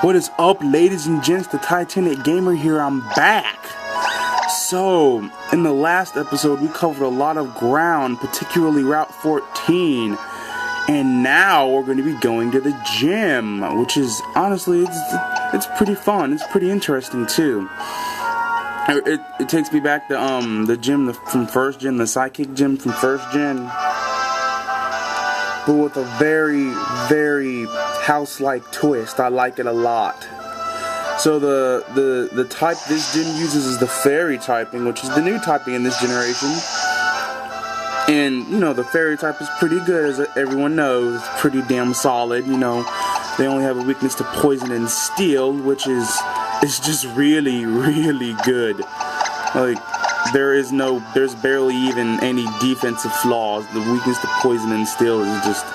What is up, ladies and gents? The Titanic Gamer here. I'm back. So, in the last episode, we covered a lot of ground, particularly Route 14. And now we're going to be going to the gym, which is, honestly, it's pretty fun. It's pretty interesting, too. It takes me back to the gym from first gen, the Psychic gym from first gen. But with a very, very house-like twist. I like it a lot. So the type this gym uses is the fairy typing, which is the new typing in this generation. And, you know, the fairy type is pretty good, as everyone knows. It's pretty damn solid, you know. They only have a weakness to poison and steel, which is just really, really good. Like, there's barely even any defensive flaws. The weakness to poison and steel is just,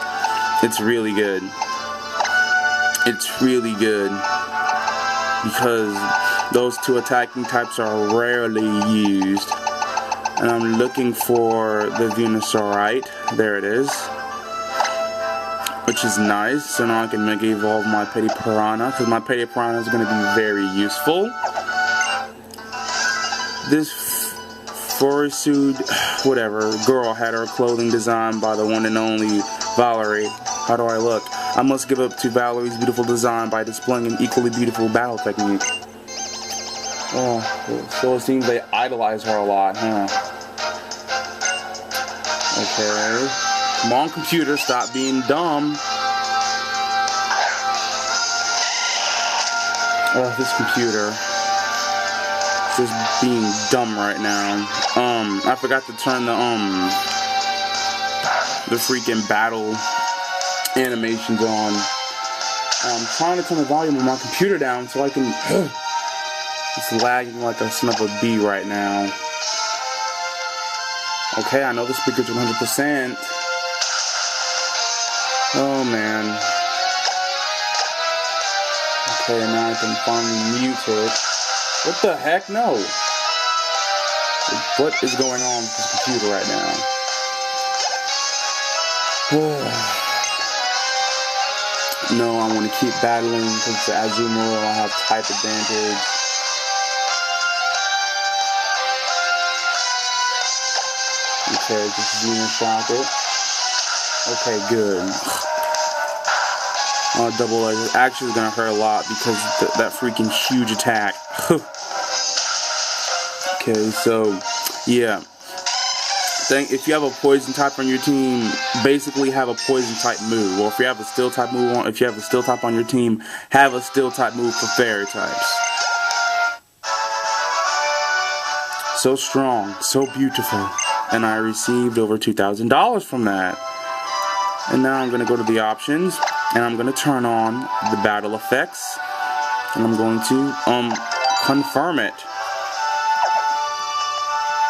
it's really good. It's really good. Because those two attacking types are rarely used. And I'm looking for the Venusaurite. There it is. Which is nice. So now I can Mega Evolve my Petty Piranha, because my Petty Piranha is going to be very useful. This fursuit, whatever, girl had her clothing designed by the one and only Valerie. How do I look? I must give up to Valerie's beautiful design by displaying an equally beautiful battle technique. Oh, so it seems they idolize her a lot, huh? Okay. Come on, computer, stop being dumb. Oh, this computer is just being dumb right now. I forgot to turn the freaking battle animations on. I'm trying to turn the volume of my computer down so I can. It's lagging like a son of a bee right now. Okay, I know the speaker's 100%. Oh man. Okay, now I can finally mute it. What the heck? No. What is going on with this computer right now? No, I want to keep battling because Azumarill, I have type advantage. Okay, just Venus Rocket. Okay, good. Double Edge is actually going to hurt a lot because that freaking huge attack. Okay, so, yeah. If you have a poison type on your team, basically have a poison type move. Or if you have a steel type move on, if you have a steel type on your team, have a steel type move for fairy types. So strong, so beautiful, and I received over $2,000 from that. And now I'm gonna go to the options, and I'm gonna turn on the battle effects, and I'm going to confirm it.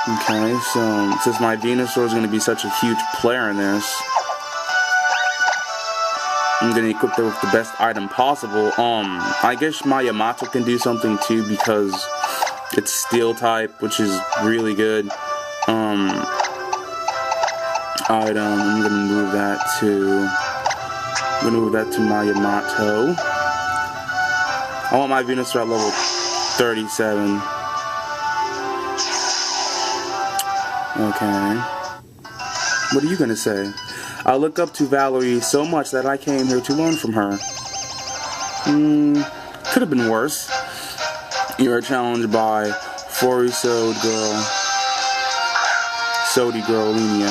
Okay, so since my Venusaur is going to be such a huge player in this, I'm going to equip it with the best item possible. I guess my Yamato can do something too because it's steel type, which is really good. Item, I'm going to move that to my Yamato. I want my Venusaur at level 37. Okay. What are you gonna say? I look up to Valerie so much that I came here to learn from her. Could have been worse. You are challenged by Fursuit Girl. Sody Girl Lemia.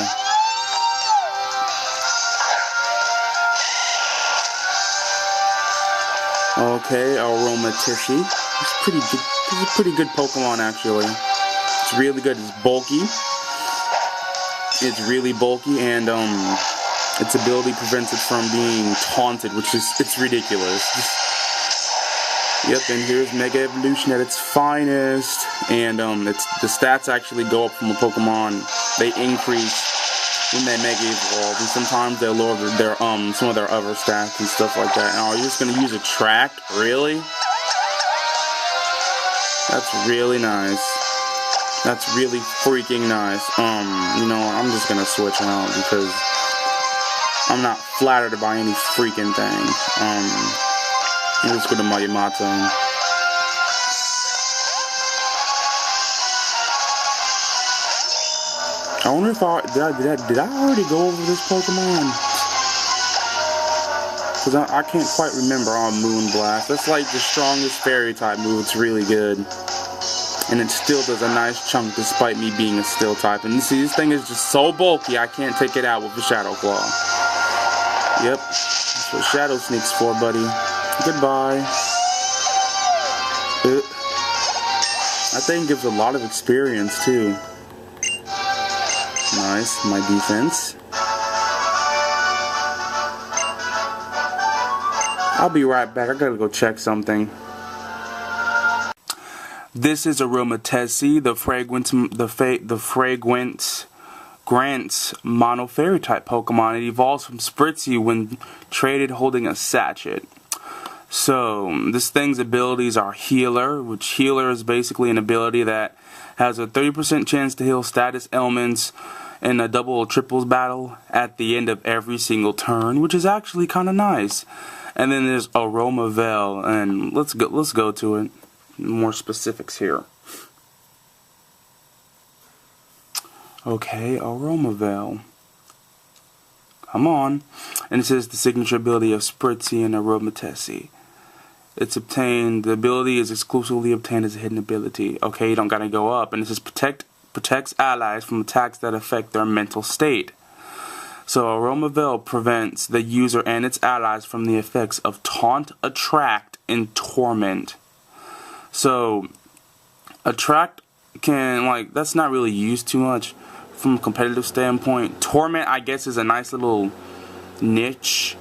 Okay, Aromatissy. It's pretty good. It's a pretty good Pokemon actually. It's really good. It's bulky. It's really bulky, and its ability prevents it from being taunted, which is, it's ridiculous. Yep, and here's Mega Evolution at its finest, and the stats actually go up from a Pokemon. They increase when they Mega Evolve, and sometimes they lower their some of their other stats and stuff like that. Oh, you're just gonna use a track? Really? That's really nice. That's really freaking nice. You know, I'm just gonna switch out because I'm not flattered by any freaking thing. Let's go to my Yamato. I wonder if did I already go over this Pokemon? Because I can't quite remember on Moonblast. That's like the strongest fairy type move. It's really good. And it still does a nice chunk despite me being a steel type. And you see, this thing is just so bulky I can't take it out with a Shadow Claw. Yep, that's what Shadow Sneak's for, buddy. Goodbye. That thing gives a lot of experience too. Nice, my defense. I'll be right back. I gotta go check something. This is Aromatessi, the fragrance grants mono fairy type Pokemon. It evolves from Spritzy when traded holding a sachet. So this thing's abilities are Healer, which Healer is basically an ability that has a 30% chance to heal status ailments in a double or triples battle at the end of every single turn, which is actually kind of nice. And then there's Aromavel, and let's go to it. More specifics here. Okay, Aromavel. Come on. And it says the signature ability of Spritzy and Aromatessi. It's obtained, the ability is exclusively obtained as a hidden ability. Okay, you don't gotta go up. And it says protects allies from attacks that affect their mental state. So Aromavel prevents the user and its allies from the effects of Taunt, Attract, and Torment. So Attract can, like, that's not really used too much from a competitive standpoint. Torment, I guess, is a nice little niche.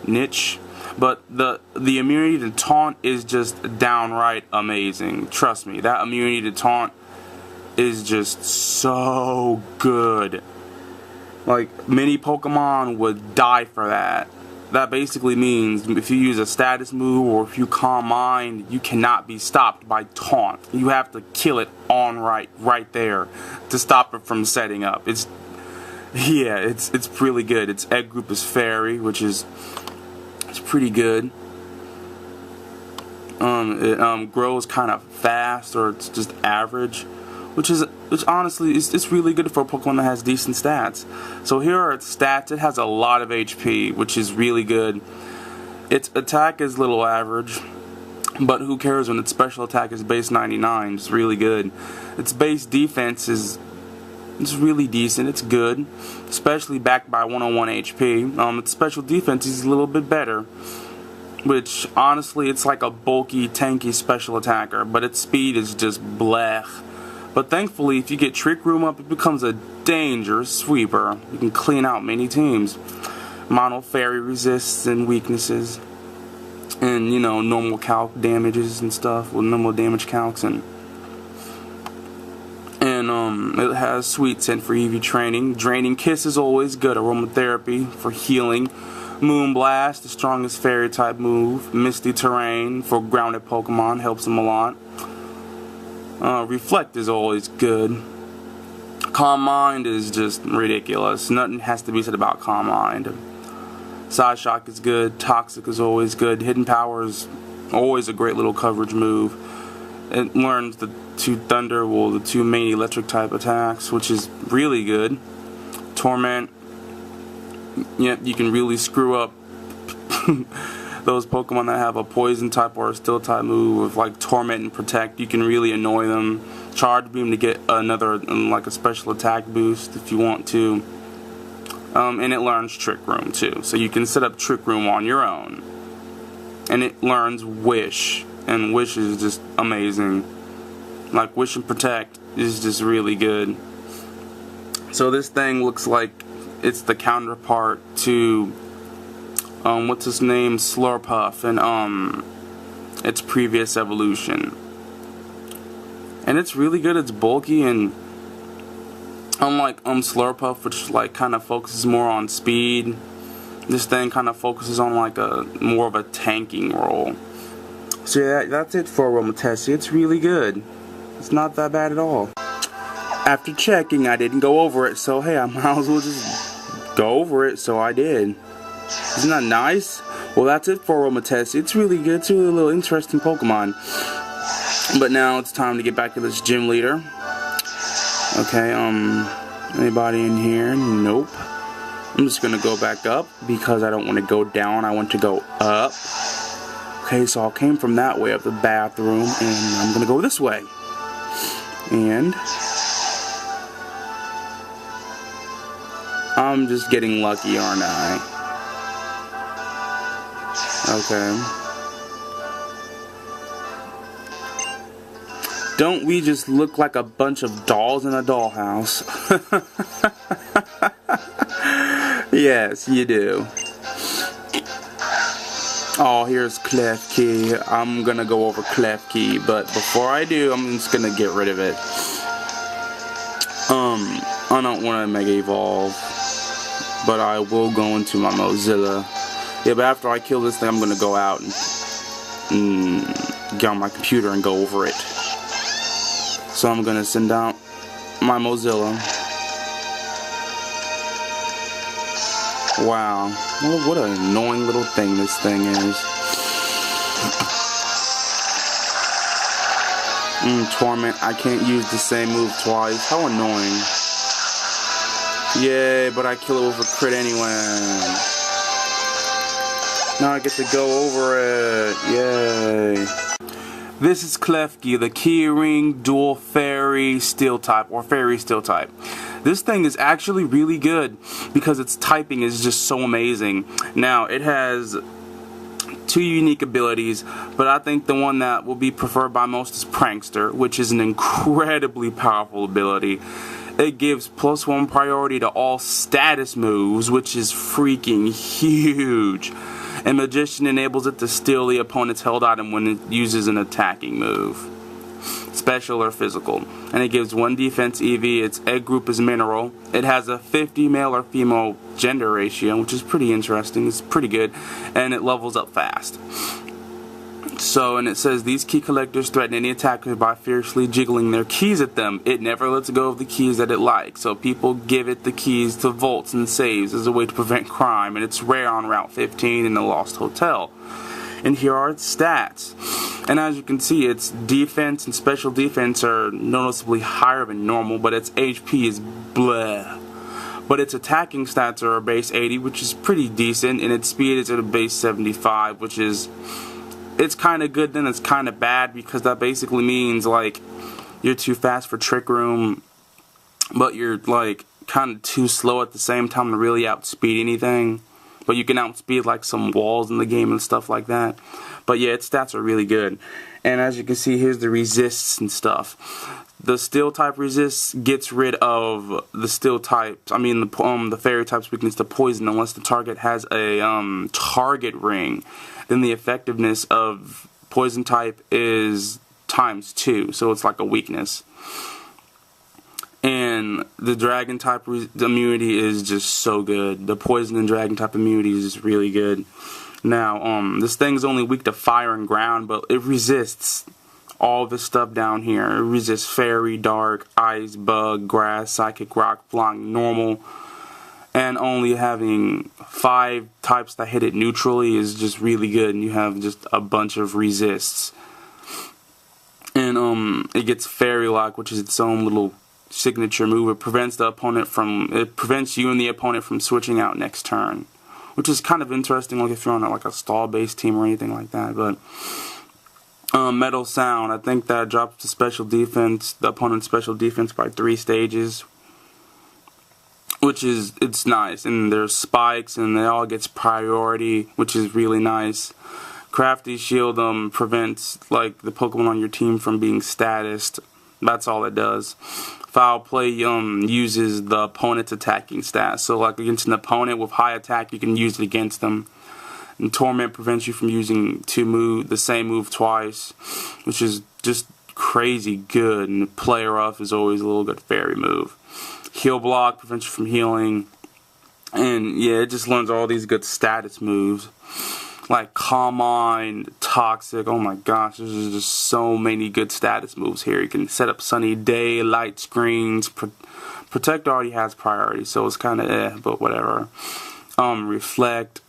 But the immunity to Taunt is just downright amazing. Trust me, that immunity to Taunt is just so good. Like, many Pokemon would die for that. That basically means if you use a status move or if you Calm Mind, you cannot be stopped by Taunt. You have to kill it right there to stop it from setting up. It's really good. Its egg group is Fairy, which is pretty good. It grows kind of fast, or it's just average, which honestly it's really good for a Pokemon that has decent stats. So here are its stats. It has a lot of HP, which is really good. Its attack is little average, but who cares when its special attack is base 99? It's really good. Its base defense is really decent. It's good, especially backed by 101 HP. Its special defense is a little bit better, which honestly it's like a bulky, tanky special attacker, but its speed is just blech. But thankfully, if you get Trick Room up, it becomes a dangerous sweeper. You can clean out many teams. Mono Fairy resists and weaknesses, and normal calc damages and stuff with normal damage calcs, and it has Sweet Scent for EV training. Draining Kiss is always good. Aromatherapy for healing. Moonblast, the strongest fairy type move. Misty Terrain for grounded Pokemon, helps them a lot. Reflect is always good. Calm Mind is just ridiculous. Nothing has to be said about Calm Mind. Side Shock is good. Toxic is always good. Hidden Power is always a great little coverage move. It learns the the two main electric type attacks, which is really good. Torment, yep, you can really screw up those Pokemon that have a poison type or a steel type move with like Torment and Protect. You can really annoy them. Charge Beam to get another like a special attack boost if you want to. And it learns Trick Room too, so you can set up Trick Room on your own. And it learns Wish, and Wish is just amazing. Like Wish and Protect is just really good. So this thing looks like it's the counterpart to what's his name, Slurpuff, and its previous evolution. And it's really good. It's bulky, and unlike Slurpuff, which like kind of focuses more on speed, this thing kind of focuses on like more of a tanking role. So yeah, that's it for Aromatessi. It's really good. It's not that bad at all. After checking, I didn't go over it, so hey, I might as well just go over it, so I did. Isn't that nice? Well, that's it for Aromatest. It's really good. It's really a little interesting Pokemon. But now it's time to get back to this gym leader. Okay, anybody in here? Nope. I'm just gonna go back up because I don't want to go down. I want to go up. Okay, so I came from that way up the bathroom, and I'm gonna go this way. And I'm just getting lucky, aren't I? Okay. Don't we just look like a bunch of dolls in a dollhouse? Yes, you do. Oh, here's Klefki. I'm gonna go over Klefki, but before I do, I'm just gonna get rid of it. I don't want to Mega Evolve, but I will go into my Mozilla. Yeah, but after I kill this thing, I'm gonna go out and get on my computer and go over it. So I'm gonna send out my Mozilla. Wow, well, what an annoying little thing this thing is. Torment, I can't use the same move twice. How annoying. Yay, but I kill it with a crit anyway. Now I get to go over it. Yay. This is Klefki, the Keyring Dual Fairy Steel type, or Fairy Steel type. This thing is actually really good because its typing is just so amazing. Now, it has two unique abilities, but I think the one that will be preferred by most is Prankster, which is an incredibly powerful ability. It gives +1 priority to all status moves, which is freaking huge. And Magician enables it to steal the opponent's held item when it uses an attacking move, special or physical. And it gives 1 defense EV. Its egg group is mineral. It has a 50 male or female gender ratio, which is pretty interesting. It's pretty good. And it levels up fast. So, and it says, these key collectors threaten any attackers by fiercely jiggling their keys at them. It never lets go of the keys that it likes. So people give it the keys to vaults and saves as a way to prevent crime. And it's rare on Route 15 in the Lost Hotel. And here are its stats. And as you can see, its defense and special defense are noticeably higher than normal, but its HP is bleh. But its attacking stats are a base 80, which is pretty decent, and its speed is at a base 75, which is, it's kind of good, then it's kind of bad, because that basically means, like, you're too fast for Trick Room, but you're, like, kind of too slow at the same time to really outspeed anything. But you can outspeed, like, some walls in the game and stuff like that. But yeah, its stats are really good. And as you can see, here's the resists and stuff. The steel type resists gets rid of the steel type, the fairy type's weakness to poison unless the target has a target ring. Then the effectiveness of poison type is ×2, so it's like a weakness. And the dragon type immunity is just so good. The poison and dragon type immunity is just really good. Now, this thing's only weak to fire and ground, but it resists all this stuff down here. It resists fairy, dark, ice, bug, grass, psychic, rock, flying, normal. And only having 5 types that hit it neutrally is just really good. And you have just a bunch of resists. And it gets fairy lock, which is its own little signature move. It prevents you and the opponent from switching out next turn, which is kind of interesting, like if you're on like a stall-based team or anything like that. But Metal Sound, I think that drops the opponent's special defense by 3 stages, which is, it's nice. And there's spikes, and they all gets priority, which is really nice. Crafty Shield prevents like the Pokemon on your team from being statused. That's all it does. Foul Play uses the opponent's attacking stats. So like against an opponent with high attack, you can use it against them. And Torment prevents you from using the same move twice, which is just crazy good. And Play Rough is always a little good fairy move. Heal Block prevents you from healing. And yeah, it just learns all these good status moves. Like Calm Mind, Toxic, oh my gosh, there's just so many good status moves here. You can set up Sunny Day, Light Screens, Protect already has priority, so it's kind of but whatever. Reflect,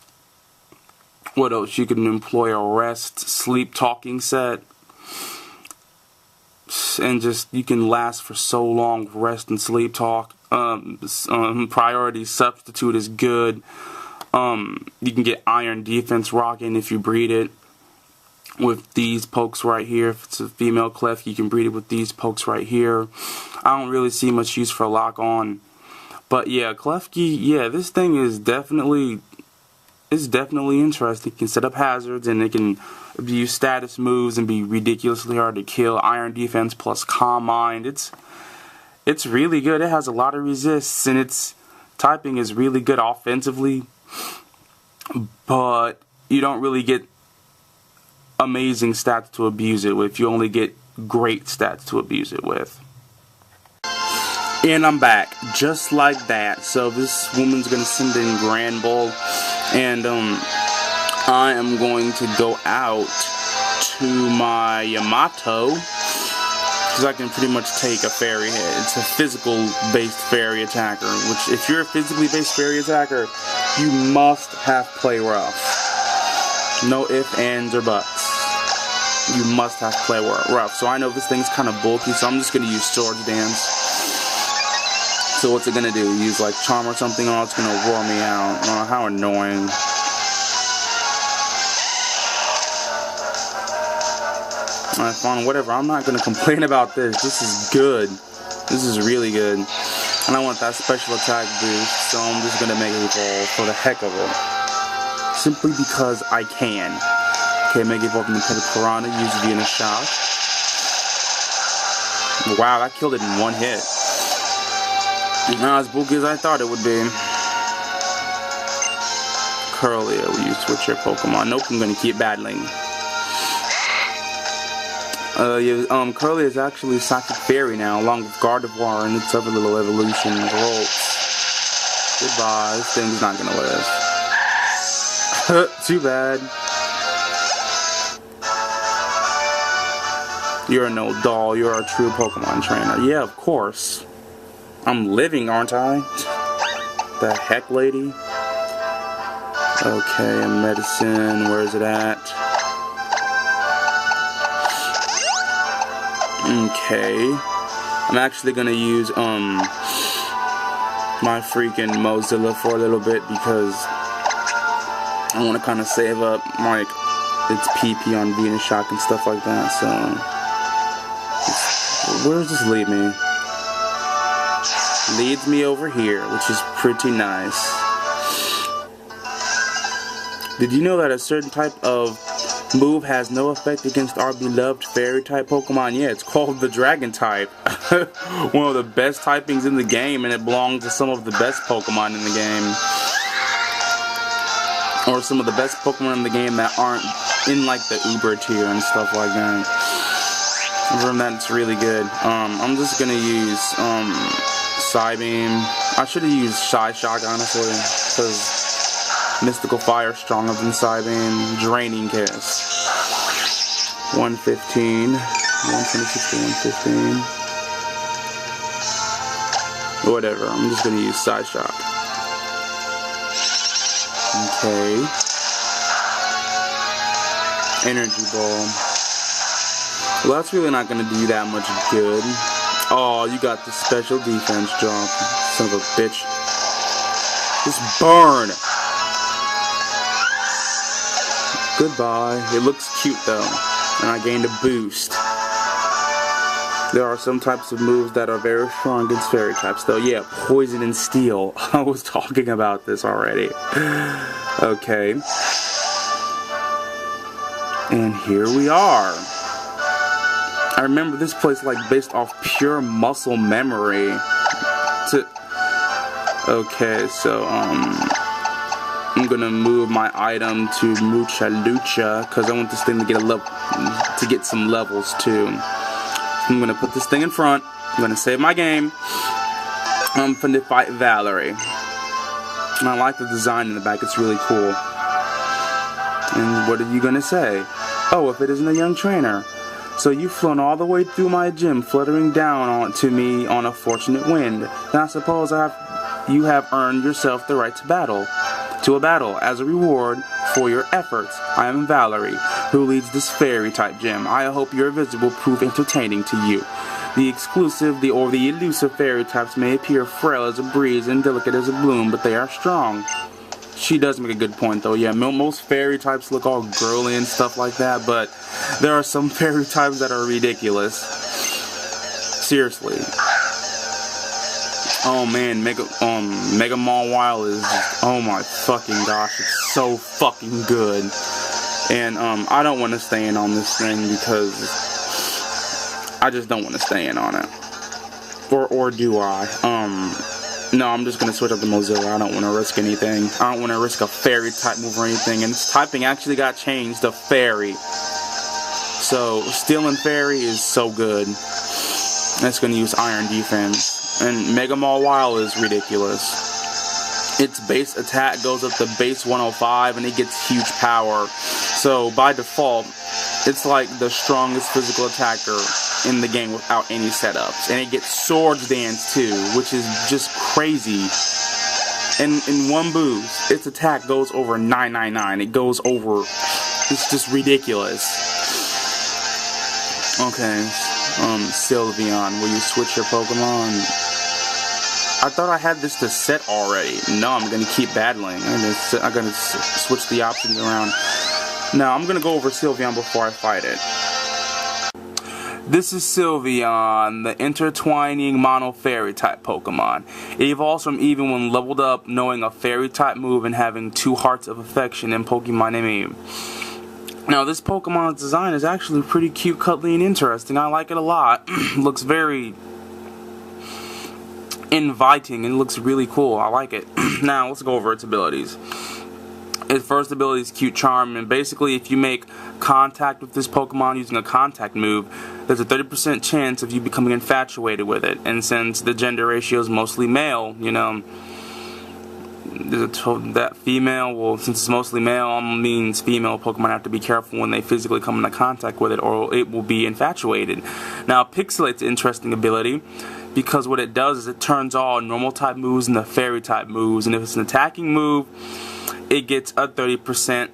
What else? You can employ a rest, sleep talking set. And just, you can last for so long with rest and sleep talk. Priority substitute is good. You can get iron defense rocking if you breed it with these pokes right here. If it's a female clef, you can breed it with these pokes right here. I don't really see much use for lock on. But yeah, Klefki, yeah, this thing is definitely interesting. It can set up hazards and it can abuse status moves and be ridiculously hard to kill. Iron defense plus calm mind. It's really good. It has a lot of resists and its typing is really good offensively. But you don't really get amazing stats to abuse it with. You only get great stats to abuse it with. And I'm back, just like that. So this woman's gonna send in Grand Bull, and I am going to go out to my Yamato, because I can pretty much take a fairy hit. It's a physical-based fairy attacker, which if you're a physically-based fairy attacker, you must have play rough. No ifs, ands, or buts. You must have play rough. So I know this thing's kind of bulky, so I'm just gonna use Sword Dance. So what's it gonna do? Use like Charm or something? Oh, it's gonna roar me out. Oh, how annoying. Alright, fine, whatever. I'm not gonna complain about this. This is good. This is really good. And I want that special attack boost, so I'm just gonna make it evolve for the heck of it. Simply because I can. Okay, make it evolve into Piranha, use it in a shot. Wow, that killed it in one hit. Not as bulky as I thought it would be. Curlia, will you switch your Pokemon? Nope, I'm gonna keep battling. Curlia is actually Psychic Fairy now, along with Gardevoir and its other little evolution rolls. Goodbye, this thing's not gonna live. Too bad. You're no doll, you're a true Pokemon trainer. Yeah, of course. I'm living, aren't I? The heck, lady? Okay, medicine, where is it at? Okay. I'm actually gonna use, my freaking Mozilla for a little bit because I wanna kinda save up, like, its PP on Venus Shock and stuff like that, so... Where does this lead me? Leads me over here, which is pretty nice. Did you know that a certain type of move has no effect against our beloved fairy type Pokemon? Yeah, it's called the Dragon type. One of the best typings in the game, and it belongs to some of the best Pokemon in the game. Or some of the best Pokemon in the game that aren't in like the Uber tier and stuff like that. From that, it's really good. I'm just gonna use Psybeam. I should have used Shy Shock, honestly, because Mystical Fire is stronger than Psybeam. Draining Kiss. 115. 126 to 115. Whatever, I'm just gonna use Side Shock. Okay. Energy Ball. Well, that's really not gonna do that much good. Oh, you got the special defense drop, son of a bitch. Just burn! Goodbye. It looks cute though, and I gained a boost. There are some types of moves that are very strong against fairy types though. Yeah, Poison and Steel. I was talking about this already. Okay. And here we are. I remember this place like based off pure muscle memory. Okay, so I'm gonna move my item to Mucha Lucha because I want this thing to get some levels too. I'm gonna put this thing in front. I'm gonna save my game. I'm finna fight Valerie. And I like the design in the back. It's really cool. And what are you gonna say? Oh, if it isn't a young trainer. So you've flown all the way through my gym, fluttering down to me on a fortunate wind. Then I suppose you have earned yourself the right to a battle. As a reward, for your efforts. I am Valerie, who leads this fairy type gym. I hope your visit will prove entertaining to you. The exclusive or the elusive fairy types may appear frail as a breeze and delicate as a bloom, but they are strong. She does make a good point though. Yeah, most fairy types look all girly and stuff like that, but there are some fairy types that are ridiculous. Seriously. Oh man, Mega Mall Wild is just, oh my fucking gosh, it's so fucking good. And I don't want to stay in on this thing because I just don't want to stay in on it. Or do I? No, I'm just gonna switch up to Mozilla. I don't want to risk anything. I don't want to risk a fairy type move or anything. And its typing actually got changed to fairy. So Steel and Fairy is so good. It's gonna use Iron Defense. And Mega Mall Wild is ridiculous. Its base attack goes up to base 105 and it gets huge power. So by default, it's like the strongest physical attacker in the game without any setups. And it gets Swords Dance too, which is just crazy. And in one boost, its attack goes over 999. It goes over, it's just ridiculous. Okay, Sylveon, will you switch your Pokemon? I thought I had this to set already. No, I'm gonna keep battling. I'm gonna switch the options around. Now, I'm gonna go over Sylveon before I fight it. This is Sylveon, the intertwining mono fairy type Pokemon. It evolves from even when leveled up, knowing a fairy type move and having 2 hearts of affection in Pokemon name. Now, this Pokemon's design is actually pretty cute, cuddly, and interesting. I like it a lot. Looks very inviting and looks really cool. I like it. Now, let's go over its abilities. Its first ability is Cute Charm, and basically if you make contact with this Pokemon using a contact move, there's a 30% chance of you becoming infatuated with it. And since the gender ratio is mostly male, you know, that female, well, since it's mostly male, means female Pokemon have to be careful when they physically come into contact with it, or it will be infatuated. Now, Pixelate's an interesting ability, because what it does is it turns all normal type moves into fairy type moves, and if it's an attacking move, it gets a 30%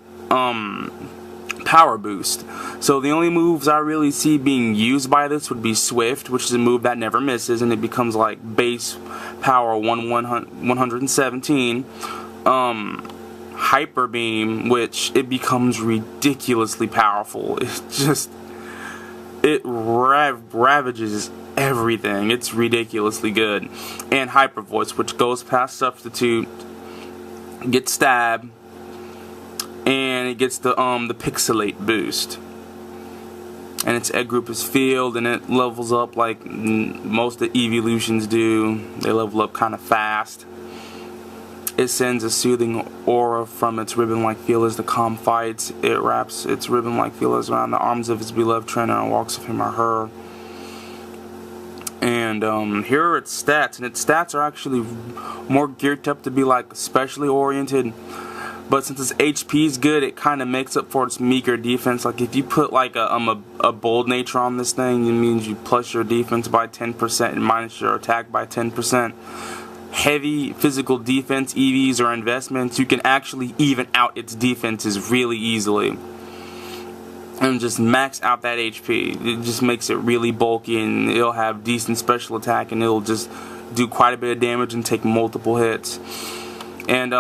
power boost. So the only moves I really see being used by this would be Swift, which is a move that never misses, and it becomes like base power 117. Hyper Beam, which it becomes ridiculously powerful. It ravages everything. It's ridiculously good. And Hyper Voice, which goes past Substitute, gets Stab, and it gets the Pixelate boost. And its egg group is Field, and it levels up like most of the evolutions do. They level up kind of fast. It sends a soothing aura from its ribbon-like feelers to calm fights. It wraps its ribbon-like feelers around the arms of its beloved trainer and walks with him or her. And here are its stats, and its stats are actually more geared up to be like specially oriented. But since its HP is good, it kind of makes up for its meager defense. Like if you put like a bold nature on this thing, it means you plus your defense by 10% and minus your attack by 10%. Heavy physical defense EVs or investments, you can actually even out its defenses really easily. And just max out that HP. It just makes it really bulky, and it'll have decent special attack, and it'll just do quite a bit of damage and take multiple hits. And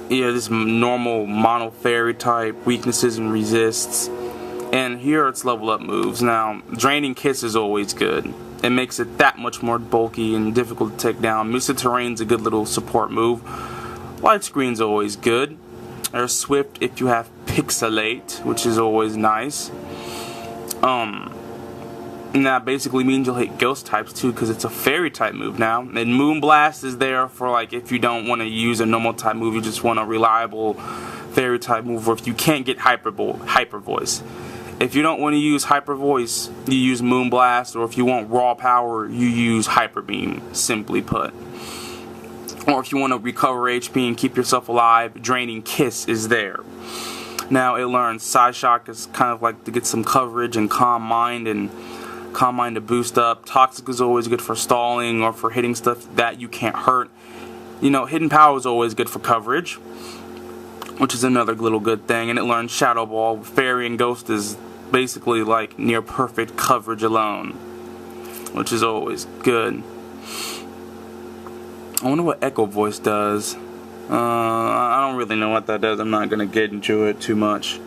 yeah, this normal mono fairy type, weaknesses and resists. And here are its level up moves. Now, Draining Kiss is always good. It makes it that much more bulky and difficult to take down. Mr. Terrain's a good little support move. Light Screen's always good. There's Swift if you have Pixelate, which is always nice. And that basically means you'll hit Ghost types too, because it's a fairy type move now. And Moonblast is there for like if you don't want to use a normal type move, you just want a reliable fairy type move, or if you can't get Hyper Voice. If you don't want to use Hyper Voice, you use Moonblast, or if you want raw power, you use Hyper Beam, simply put. Or if you want to recover HP and keep yourself alive, Draining Kiss is there. Now it learns Psyshock is kind of like to get some coverage, and Calm Mind to boost up. Toxic is always good for stalling or for hitting stuff that you can't hurt. You know, Hidden Power is always good for coverage. which is another little good thing, and it learns Shadow Ball. Fairy and Ghost is basically like near perfect coverage alone, which is always good. I wonder what Echo Voice does. I don't really know what that does. I'm not gonna get into it too much.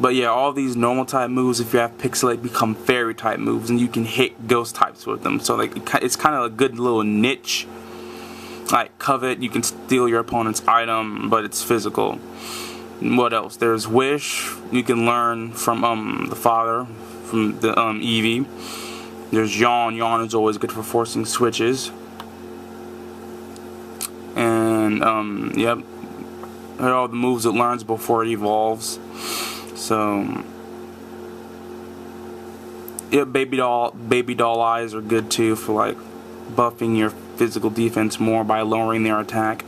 But yeah, all these normal type moves, if you have Pixelate, become fairy type moves, and you can hit ghost types with them. So like, it's kind of a good little niche. Like Covet, you can steal your opponent's item, but it's physical. What else? There's Wish. You can learn from the father, from the Eevee. There's Yawn. Yawn is always good for forcing switches. And yep, here are all the moves it learns before it evolves. So yeah, baby doll eyes are good too for like buffing your physical defense more by lowering their attack.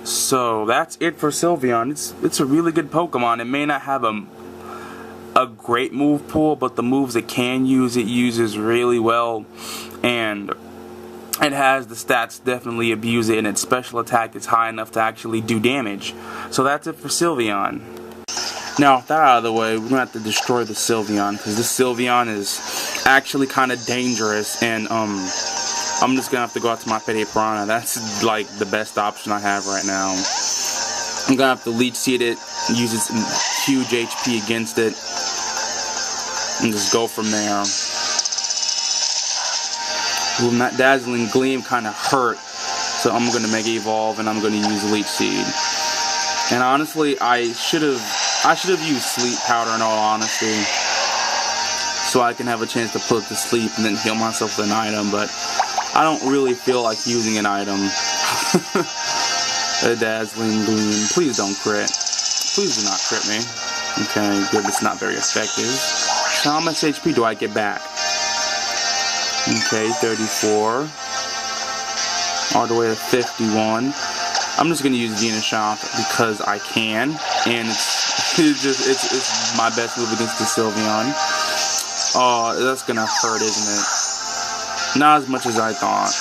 So that's it for Sylveon. It's a really good Pokemon. It may not have a great move pool, but the moves it can use, it uses really well, and it has the stats to definitely abuse it, and its special attack is high enough to actually do damage. So that's it for Sylveon. Now, with that out of the way, we're going to have to destroy the Sylveon, because this Sylveon is actually kind of dangerous, and I'm just going to have to go out to my Pete Piranha. That's like the best option I have right now. I'm going to have to Leech Seed it, use its huge HP against it, and just go from there. Ooh, that Dazzling Gleam kind of hurt, so I'm going to Mega Evolve, and I'm going to use Leech Seed. And honestly, I should have used Sleep Powder in all honesty, so I can have a chance to put it to sleep and then heal myself with an item, but I don't really feel like using an item. A Dazzling Gleam. Please don't crit. Please do not crit me. Okay, good, it's not very effective. So how much HP do I get back? Okay, 34. All the way to 51. I'm just gonna use Venushop because I can, and it's my best move against the Sylveon. Oh, that's gonna hurt, isn't it? Not as much as I thought,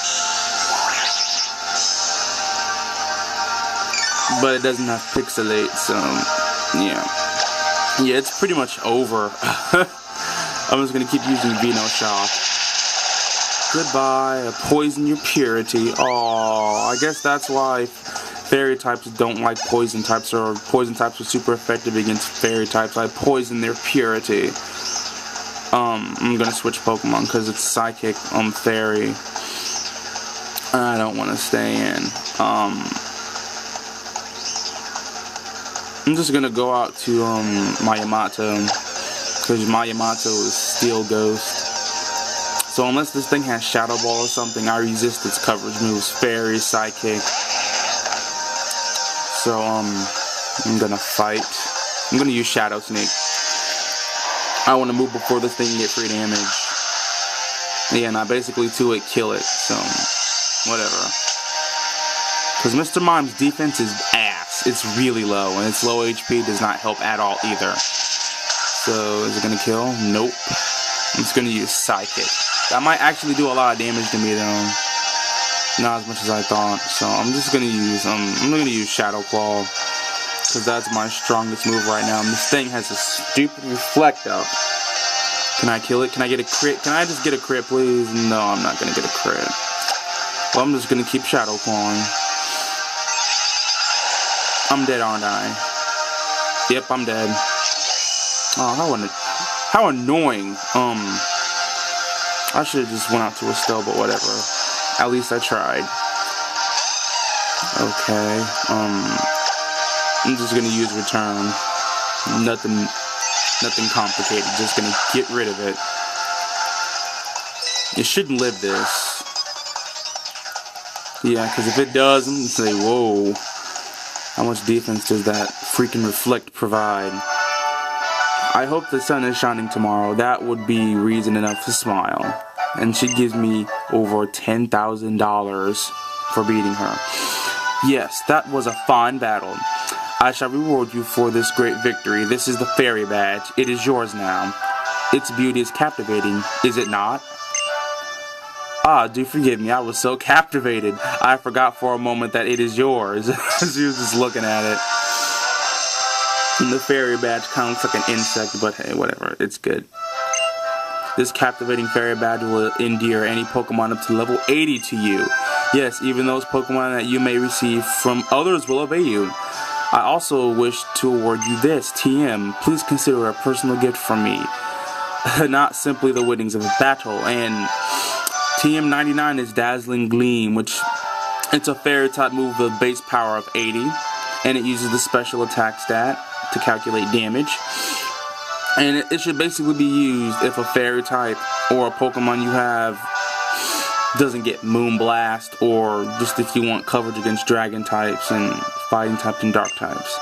but it doesn't have Pixelate, so yeah, it's pretty much over. I'm just gonna keep using Venushop. Goodbye, poison your purity. Oh, I guess that's why fairy types don't like poison types, or poison types are super effective against fairy types. I poison their purity. I'm gonna switch Pokemon because it's Psychic, Fairy. I don't want to stay in. I'm just gonna go out to my Yamato, because my Yamato is Steel Ghost. So unless this thing has Shadow Ball or something, I resist its coverage moves. Fairy, Psychic. So I'm gonna fight. I'm gonna use Shadow Sneak. I want to move before this thing can get free damage. Yeah, and I basically 2-hit kill it. So whatever. Because Mr. Mime's defense is ass. It's really low, and its low HP does not help at all either. So is it gonna kill? Nope. I'm just gonna use Psychic. That might actually do a lot of damage to me though. Not as much as I thought. So I'm just gonna use Shadow Claw, because that's my strongest move right now. And this thing has a stupid Reflect up. Can I kill it? Can I get a crit? Can I just get a crit, please? No, I'm not gonna get a crit. Well, I'm just gonna keep Shadow Clawing. I'm dead, aren't I? Yep, I'm dead. Oh, how annoying. I should have just went out to a Stell, but whatever. At least I tried. Okay. I'm just gonna use Return. Nothing complicated. Just gonna get rid of it. It shouldn't live this. Yeah, because if it does, I'm gonna say, whoa. How much defense does that freaking Reflect provide? I hope the sun is shining tomorrow. That would be reason enough to smile. And she gives me over $10,000 for beating her. Yes, that was a fine battle. I shall reward you for this great victory. This is the Fairy Badge. It is yours now. Its beauty is captivating, is it not? Ah, do forgive me, I was so captivated. I forgot for a moment that it is yours. As you was just looking at it. And the fairy badge kind of looks like an insect, but hey, whatever, it's good. This captivating fairy badge will endear any Pokemon up to level 80 to you. Yes, even those Pokemon that you may receive from others will obey you. I also wish to award you this, TM. Please consider a personal gift from me. Not simply the winnings of a battle. And TM99 is Dazzling Gleam, which it's a fairy type move with a base power of 80. And it uses the special attack stat to calculate damage. And it should basically be used if a fairy type or a Pokemon you have doesn't get Moonblast, or just if you want coverage against Dragon types and Fighting types and Dark types.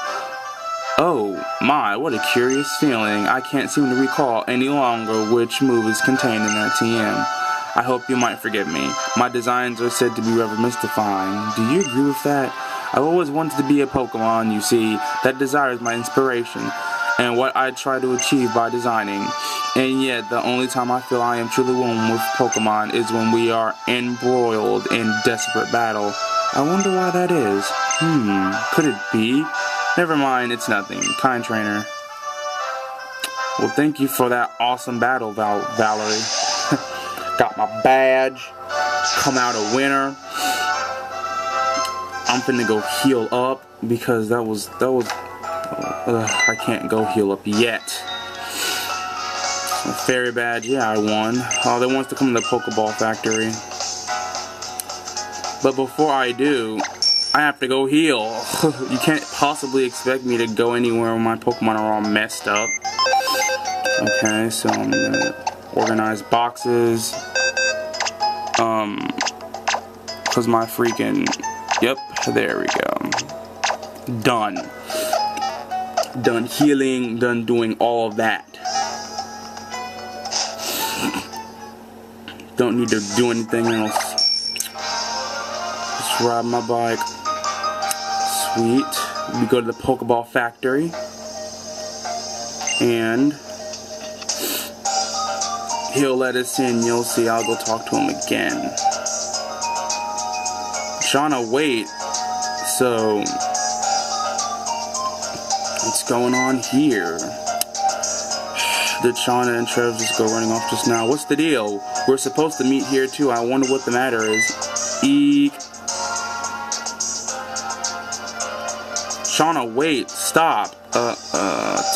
Oh my, what a curious feeling. I can't seem to recall any longer which move is contained in that TM. I hope you might forgive me. My designs are said to be rather mystifying. Do you agree with that? I've always wanted to be a Pokemon, you see. That desire is my inspiration, and what I try to achieve by designing. And yet, the only time I feel I am truly one with Pokemon is when we are embroiled in desperate battle. I wonder why that is. Could it be? Never mind, it's nothing. Kind trainer. Well, thank you for that awesome battle, Valerie. Got my badge. Come out a winner. I'm finna go heal up because that was I can't go heal up yet. A fairy badge, yeah, I won. Oh, they want to come to the Pokeball Factory. But before I do, I have to go heal. You can't possibly expect me to go anywhere when my Pokemon are all messed up. Okay, so I'm gonna organize boxes. Cause my freaking, yep, there we go. Done. Done healing, done doing all of that. Don't need to do anything else. Just ride my bike. Sweet. We go to the Pokeball Factory. And he'll let us in. You'll see. I'll go talk to him again. Shauna, wait. So, what's going on here? Did Shauna and Trev just go running off just now? What's the deal? We're supposed to meet here too. I wonder what the matter is. Eek. Shauna, wait. Stop.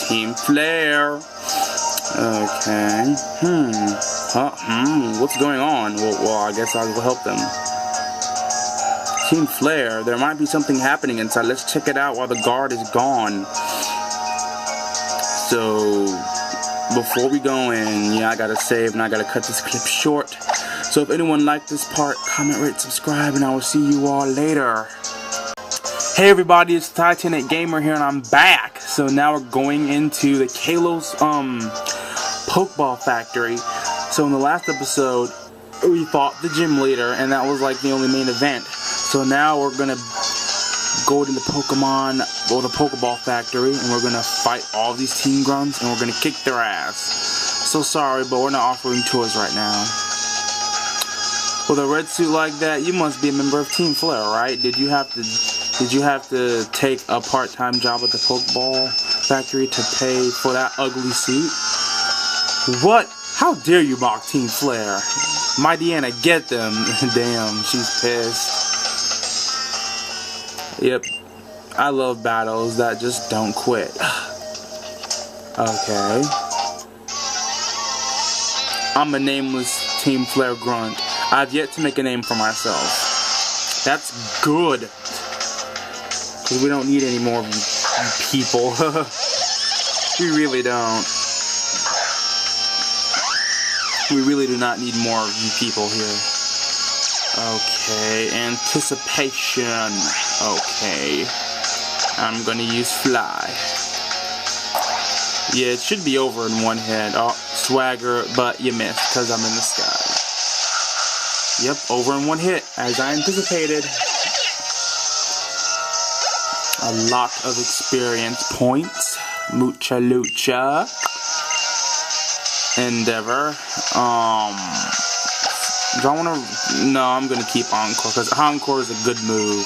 Team Flare. Okay. What's going on? Well, I guess I'll go help them. Team Flare, there might be something happening inside. Let's check it out while the guard is gone. So, before we go in, yeah, I gotta save and I gotta cut this clip short. So if anyone liked this part, comment, rate, subscribe, and I will see you all later. Hey everybody, it's Titanic Gamer here, and I'm back. So now we're going into the Kalos Pokeball Factory. So in the last episode, we fought the gym leader, and that was like the only main event. So now we're gonna go to the Pokeball Factory, and we're gonna fight all these Team Grunts, and we're gonna kick their ass. So sorry, but we're not offering tours right now. With a red suit like that, you must be a member of Team Flare, right? Did you have to take a part-time job at the Pokeball Factory to pay for that ugly suit? What? How dare you mock Team Flare? My Deanna, get them. Damn, she's pissed. Yep. I love battles that just don't quit. Okay. I'm a nameless Team Flare grunt. I've yet to make a name for myself. That's good. Because we don't need any more people. We really don't. We really do not need more of you people here. Okay, anticipation. Okay. I'm gonna use fly. Yeah, it should be over in one hit. Oh, swagger, but you missed because I'm in the sky. Yep, over in one hit, as I anticipated. A lot of experience points. Mucha lucha. Endeavor. Do I want to? No, I'm gonna keep Encore because Encore is a good move.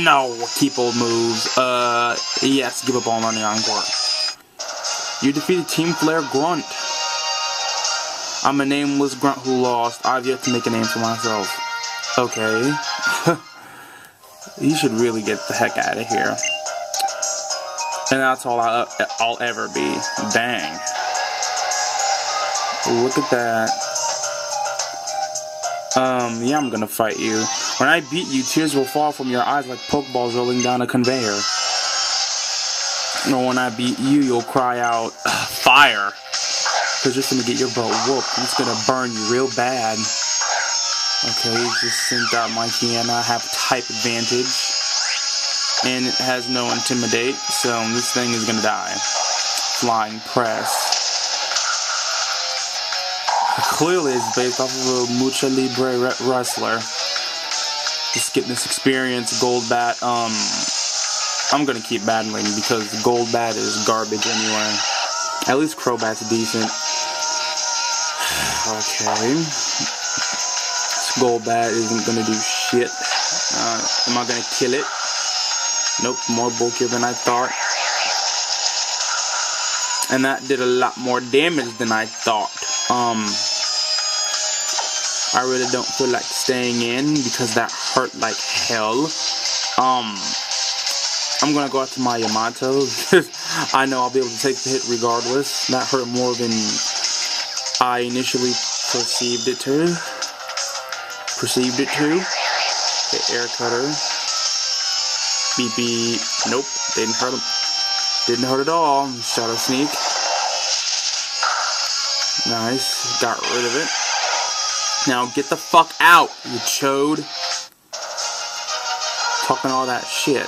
No, keep old moves. Yes, give up on learning Encore. You defeated Team Flare Grunt. I'm a nameless grunt who lost. I've yet to make a name for myself. Okay. You should really get the heck out of here. And that's all I'll ever be. Dang. Look at that. Yeah, I'm gonna fight you. When I beat you, tears will fall from your eyes like Pokeballs rolling down a conveyor. Or when I beat you, you'll cry out, fire! Cause you're gonna get your butt whooped. It's gonna burn you real bad. Okay, just synced out my key and I have type advantage. And it has no intimidate, so this thing is gonna die. Flying press. Clearly it's based off of a Mucha Libre wrestler. Just getting this experience, Gold Bat. I'm gonna keep battling because Gold Bat is garbage anyway. At least Crobat's decent. Okay. This Gold Bat isn't gonna do shit. Am I gonna kill it? Nope, more bulkier than I thought. And that did a lot more damage than I thought. I really don't feel like staying in because that hurt like hell. I'm gonna go out to my Yamato because I know I'll be able to take the hit regardless. That hurt more than I initially perceived it to. Okay, air cutter. Beep beep. Nope, didn't hurt him. Didn't hurt at all. Shadow sneak. Nice, got rid of it. Now get the fuck out, you chode. Talking all that shit.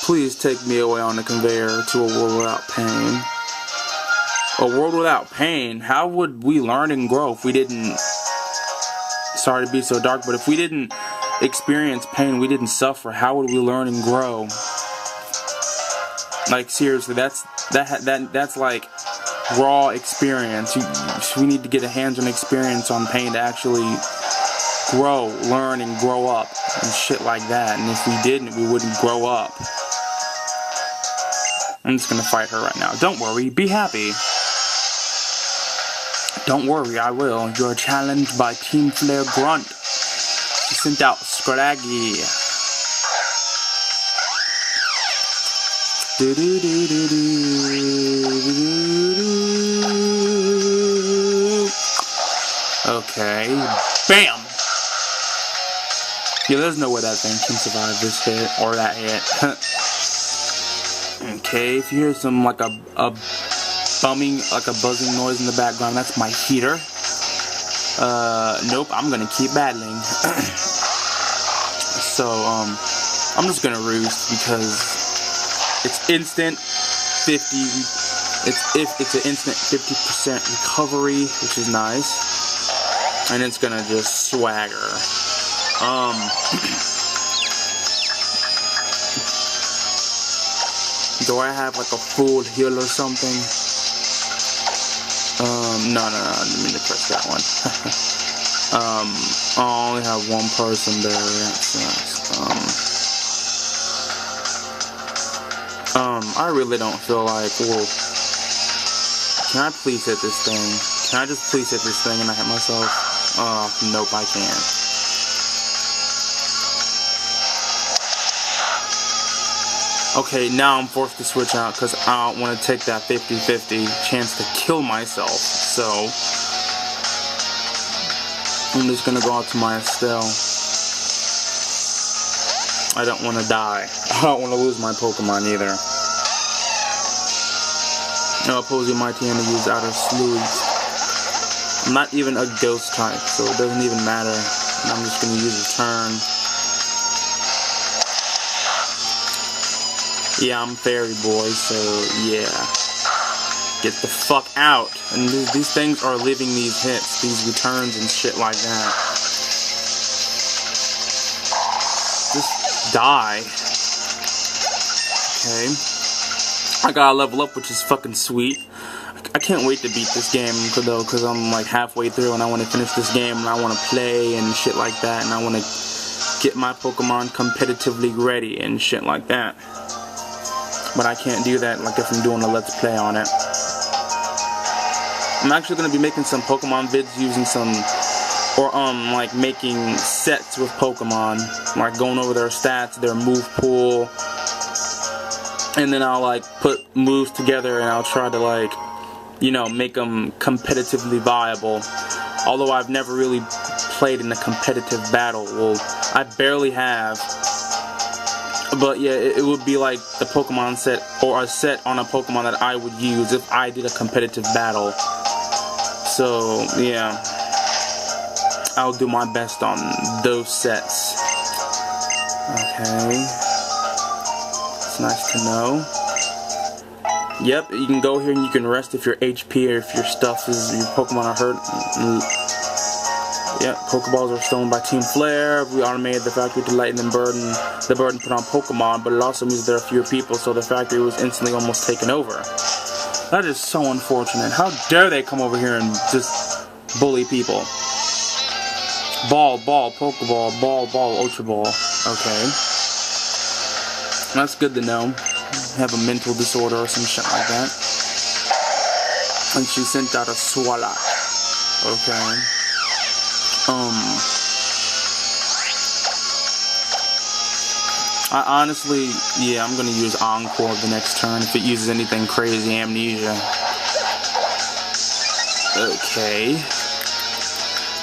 Please take me away on the conveyor to a world without pain. A world without pain? How would we learn and grow if we didn't... Sorry to be so dark, but if we didn't experience pain, we didn't suffer, how would we learn and grow? Like, seriously, that's like raw experience. We need to get a hands-on experience on pain to actually grow, learn, and grow up and shit like that. And if we didn't, we wouldn't grow up. I'm just gonna fight her right now. Don't worry, be happy. Don't worry, I will. You're challenged by Team Flare Grunt. She sent out Scraggy. Okay, bam! Yeah, there's no way that thing can survive this hit, or that hit. Okay, if you hear some, like a bumming, like a buzzing noise in the background, that's my heater. Nope, I'm gonna keep battling. So, I'm just gonna roost because it's instant 50. It's an instant 50% recovery, which is nice, and it's gonna just swagger. Do I have like a full heal or something? No, I didn't mean to press that one. I only have one person there. That sucks. I really don't feel like, whoa. Can I please hit this thing? Can I just please hit this thing and I hit myself? Nope, I can't. Okay, now I'm forced to switch out because I don't want to take that 50-50 chance to kill myself. So, I'm just going to go out to my Estelle. I don't want to die. I don't want to lose my Pokemon either. No, opposing my team to use Outer Sleuth. I'm not even a ghost type, so it doesn't even matter. I'm just going to use a turn. Yeah, I'm Fairy Boy, so yeah. Get the fuck out. And these things are living these hits, these returns and shit like that. Just die. Okay. I gotta level up, which is fucking sweet. I can't wait to beat this game though, because I'm like halfway through and I want to finish this game and I want to play and shit like that, and I want to get my Pokemon competitively ready and shit like that. But I can't do that like if I'm doing a Let's Play on it. I'm actually going to be making some Pokemon vids using some, or like making sets with Pokemon, like going over their stats, their move pool, and then I'll like put moves together and I'll try to like, you know, make them competitively viable. Although I've never really played in a competitive battle. Well, I barely have. But yeah, it would be like the Pokemon set, or a set on a Pokemon that I would use if I did a competitive battle. So yeah, I'll do my best on those sets. Okay, it's nice to know. Yep, you can go here and you can rest if your HP or if your stuff is, your Pokemon are hurt. Yep, Pokeballs are stolen by Team Flare. We automated the factory to lighten the burden put on Pokemon, but it also means there are fewer people, so the factory was instantly almost taken over. That is so unfortunate. How dare they come over here and just bully people? Ball, Pokeball, ball, Ultra Ball. Okay. That's good to know. Have a mental disorder or some shit like that. And she sent out a Swalot. Okay. I honestly, yeah, I'm gonna use Encore the next turn if it uses anything crazy. Amnesia. Okay.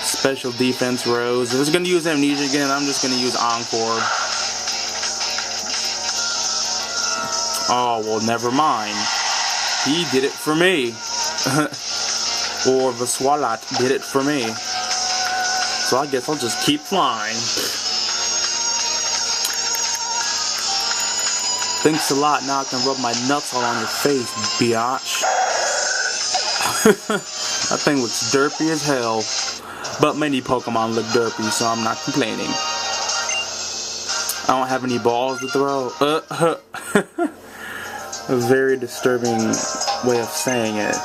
Special defense Rose. If it's gonna use Amnesia again, I'm just gonna use Encore. Oh, well, never mind. He did it for me. Or the Swalot did it for me. So I guess I'll just keep flying. Thanks a lot, now I can rub my nuts all on your face, biatch. That thing looks derpy as hell. But many Pokemon look derpy, so I'm not complaining. I don't have any balls to throw. A very disturbing way of saying it.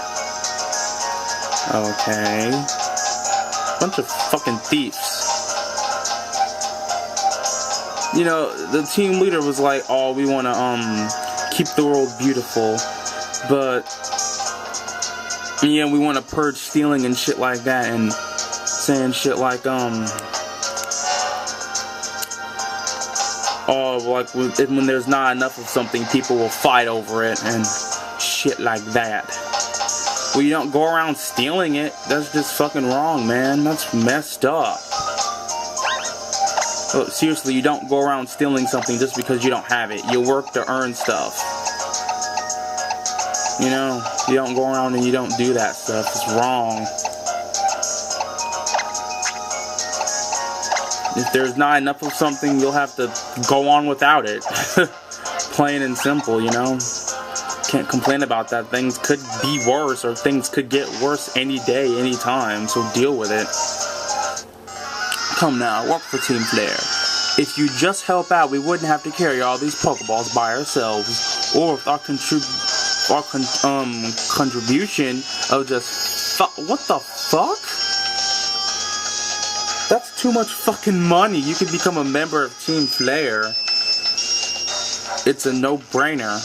Okay. Bunch of fucking thieves. You know, the team leader was like, oh, we want to keep the world beautiful, but yeah, we want to purge stealing and shit like that, and saying shit like oh, like when there's not enough of something, people will fight over it and shit like that. Well, you don't go around stealing it. That's just fucking wrong, man. That's messed up. Well, seriously, you don't go around stealing something just because you don't have it. You work to earn stuff. You know, you don't go around and you don't do that stuff. It's wrong. If there's not enough of something, you'll have to go on without it. Plain and simple, you know. Can't complain about that. Things could be worse, or things could get worse any day, any time, so deal with it. Come now, work for Team Flare. If you just help out, we wouldn't have to carry all these Pokeballs by ourselves, or with our contribution of just what the fuck? That's too much fucking money. You could become a member of Team Flare. It's a no-brainer.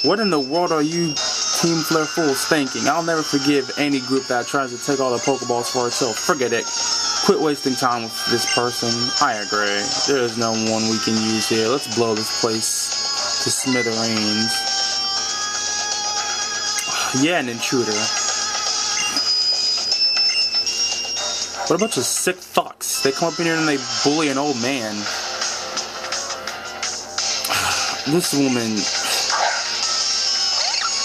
What in the world are you Team Flare fools thinking? I'll never forgive any group that tries to take all the Pokeballs for itself. Forget it. Quit wasting time with this person. I agree. There is no one we can use here. Let's blow this place to smithereens. Yeah, an intruder. What a bunch of sick fucks. They come up in here and they bully an old man. This woman...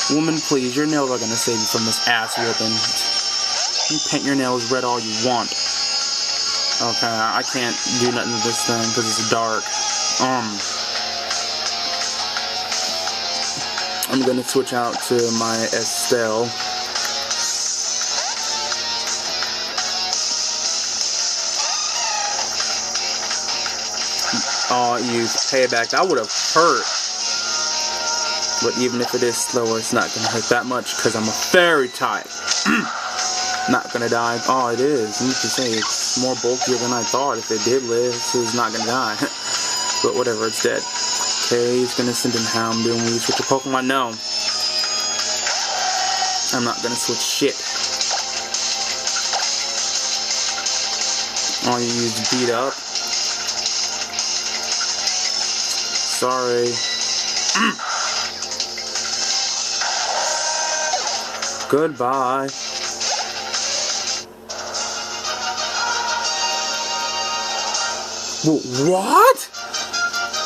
Woman, please, your nails are gonna save you from this ass whooping. You paint your nails red all you want. Okay, I can't do nothing to this thing because it's dark. I'm gonna switch out to my Estelle. Oh, use payback. That would have hurt. But even if it is slower, it's not gonna hurt that much because I'm a fairy type. Not gonna die. Oh, it is. Let me just say, it's more bulkier than I thought. If it did live, it's not gonna die. But whatever, it's dead. Okay, he's gonna send in Houndoom. Will you switch a Pokemon? No. I'm not gonna switch shit. All you use is beat up. Sorry. Goodbye. What?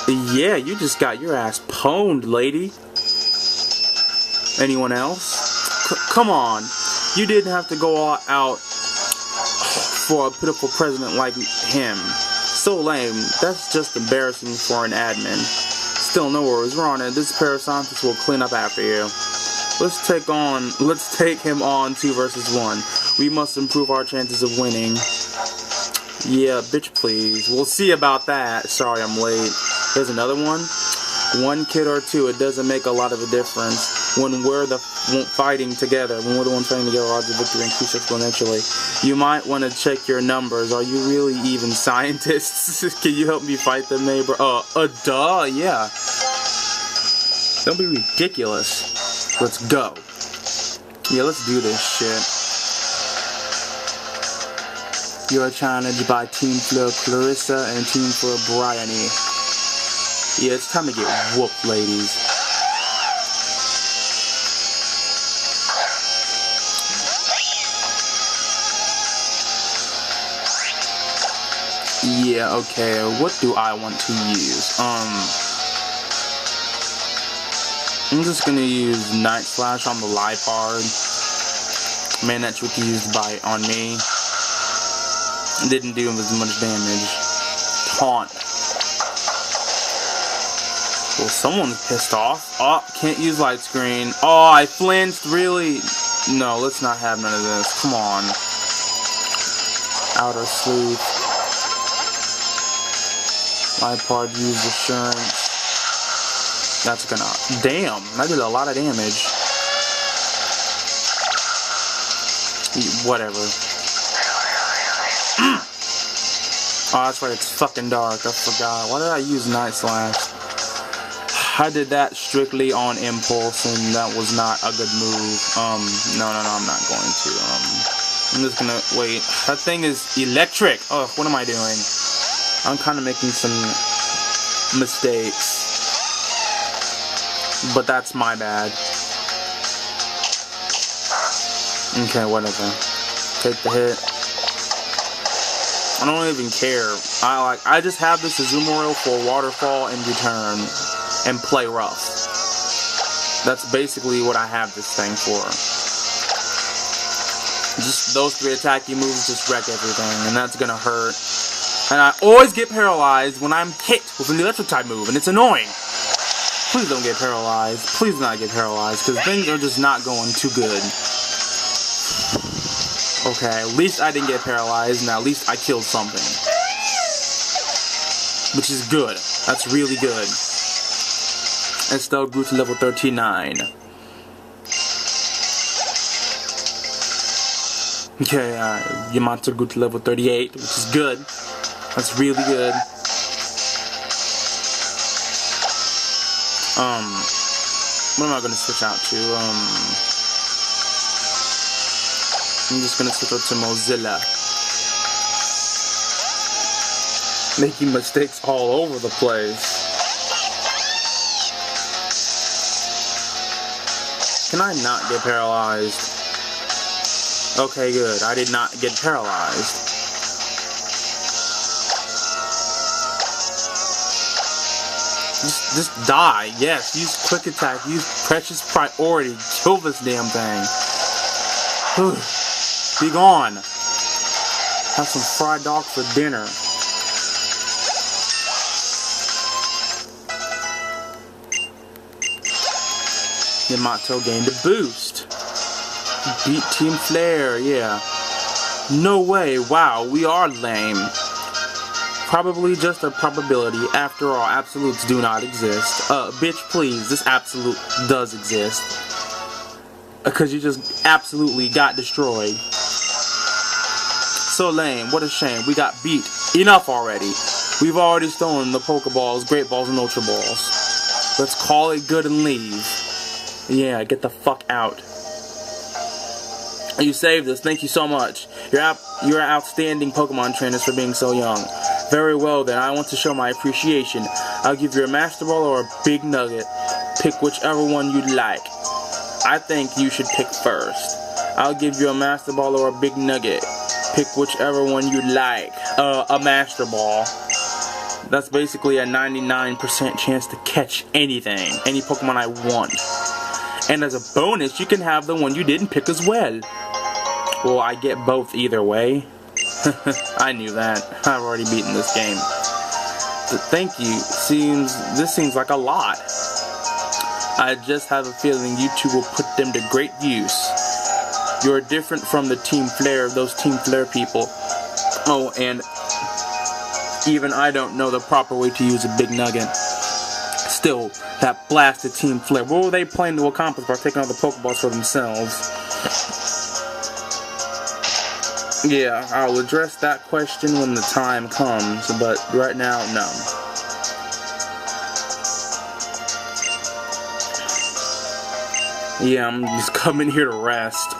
Yeah, you just got your ass pwned, lady. Anyone else? Come on. You didn't have to go all out for a pitiful president like him. So lame. That's just embarrassing for an admin. Still, no worries. We're on it. This pair of scientists will clean up after you. Let's take him on 2 versus 1. We must improve our chances of winning. Yeah, bitch please. We'll see about that. Sorry I'm late. There's another one. 1 kid or 2, it doesn't make a lot of a difference. When we're the fighting together, when we're the ones fighting together, odds of victory increase exponentially. You might want to check your numbers. Are you really even scientists? Can you help me fight them, neighbor? Duh, yeah. Don't be ridiculous. Let's go. Yeah, let's do this shit. You are challenged by Team Fleur Clarissa and Team Fleur Bryony. Yeah, it's time to get whooped, ladies. Yeah, okay, what do I want to use? I'm just gonna use Night Slash on the Lipard. Man, that trick used on me. Didn't do him as much damage. Taunt. Well, someone's pissed off. Oh, can't use light screen. Oh, I flinched, really? No, let's not have none of this. Come on. Outer Sleep. Lipard used Assurance. That's gonna... Damn, that did a lot of damage. Whatever. Oh, that's right, it's fucking dark. I forgot. Why did I use Night Slash? I did that strictly on impulse, and that was not a good move. No, I'm not going to. I'm just gonna wait. That thing is electric. Oh, what am I doing? I'm kind of making some mistakes. But that's my bad. Okay, whatever. Take the hit. I don't even care. I just have this Azumarill for Waterfall and Return and play rough. That's basically what I have this thing for. Just those 3 attacky moves just wreck everything, and that's gonna hurt. And I always get paralyzed when I'm hit with an electric type move, and it's annoying. Please don't get paralyzed. Please do not get paralyzed, because things are just not going too good. Okay, at least I didn't get paralyzed, and at least I killed something. Which is good. That's really good. Estelle grew to level 39. Okay, Yamato grew to level 38, which is good. That's really good. What am I gonna switch out to? I'm just gonna switch out to Mozilla. Making mistakes all over the place. Can I not get paralyzed? Okay, good. I did not get paralyzed. Just die. Yes, use quick attack. Use precious priority. Kill this damn thing. Be gone. Have some fried dog for dinner. Yamato gained a boost. Beat Team Flare, yeah. No way, wow, we are lame. Probably just a probability. After all, absolutes do not exist. Bitch, please, this absolute does exist. Because you just absolutely got destroyed. So lame, what a shame. We got beat. Enough already. We've already stolen the Pokeballs, Great Balls, and Ultra Balls. Let's call it good and leave. Yeah, get the fuck out. You saved us, thank you so much. You're outstanding Pokemon trainers for being so young. Very well then, I want to show my appreciation. I'll give you a Master Ball or a Big Nugget. Pick whichever one you'd like. I think you should pick first. I'll give you a Master Ball or a Big Nugget. Pick whichever one you'd like. A Master Ball. That's basically a 99% chance to catch anything. Any Pokemon I want. And as a bonus, you can have the one you didn't pick as well. Well, I get both either way. I knew that. I've already beaten this game. But thank you. This seems like a lot. I just have a feeling you two will put them to great use. You're different from the Team Flare, those Team Flare people. Oh, and even I don't know the proper way to use a Big Nugget. Still, that blasted Team Flare. What were they planning to accomplish by taking all the Pokeballs for themselves? Yeah, I'll address that question when the time comes, but right now, no. Yeah, I'm just coming here to rest.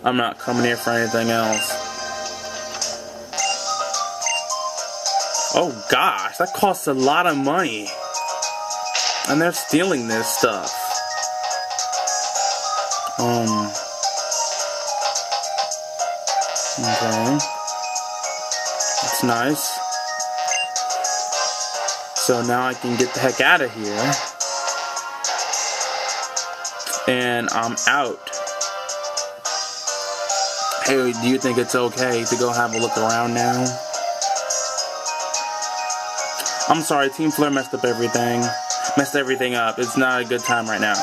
I'm not coming here for anything else. Oh gosh, that costs a lot of money. And they're stealing this stuff. Okay. That's nice. So now I can get the heck out of here. And I'm out. Hey, do you think it's okay to go have a look around now? I'm sorry, Team Flare messed everything up. It's not a good time right now.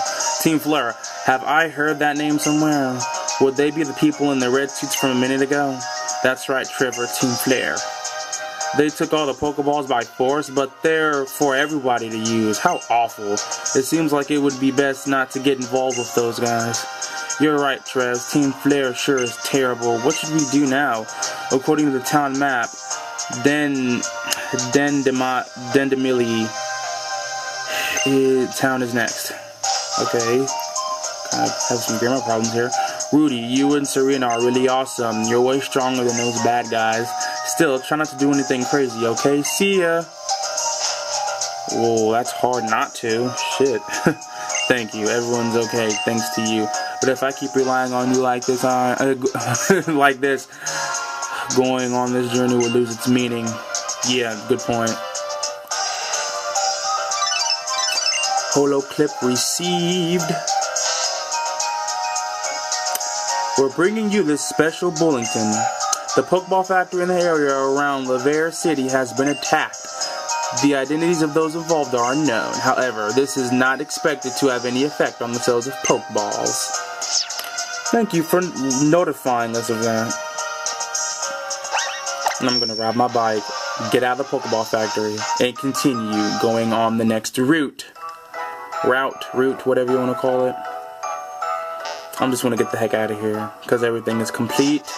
Team Flare, have I heard that name somewhere? Would they be the people in the red suits from a minute ago? That's right, Trevor, Team Flare. They took all the Pokeballs by force, but they're for everybody to use. How awful. It seems like it would be best not to get involved with those guys. You're right, Trev. Team Flare sure is terrible. What should we do now? According to the town map, Dendemili town is next. Okay. Kind of have some grammar problems here. Rudy, you and Serena are really awesome. You're way stronger than those bad guys. Still, try not to do anything crazy, okay? See ya! Whoa, that's hard not to. Shit. Thank you. Everyone's okay, thanks to you. But if I keep relying on you like this, going on this journey will lose its meaning. Yeah, good point. Holo clip received. We're bringing you this special bulletin. The Pokeball Factory in the area around Lavere City has been attacked. The identities of those involved are unknown. However, this is not expected to have any effect on the sales of Pokeballs. Thank you for notifying us of that. And I'm gonna ride my bike, get out of the Pokeball Factory, and continue going on the next route, whatever you want to call it. I'm just gonna get the heck out of here, because everything is complete.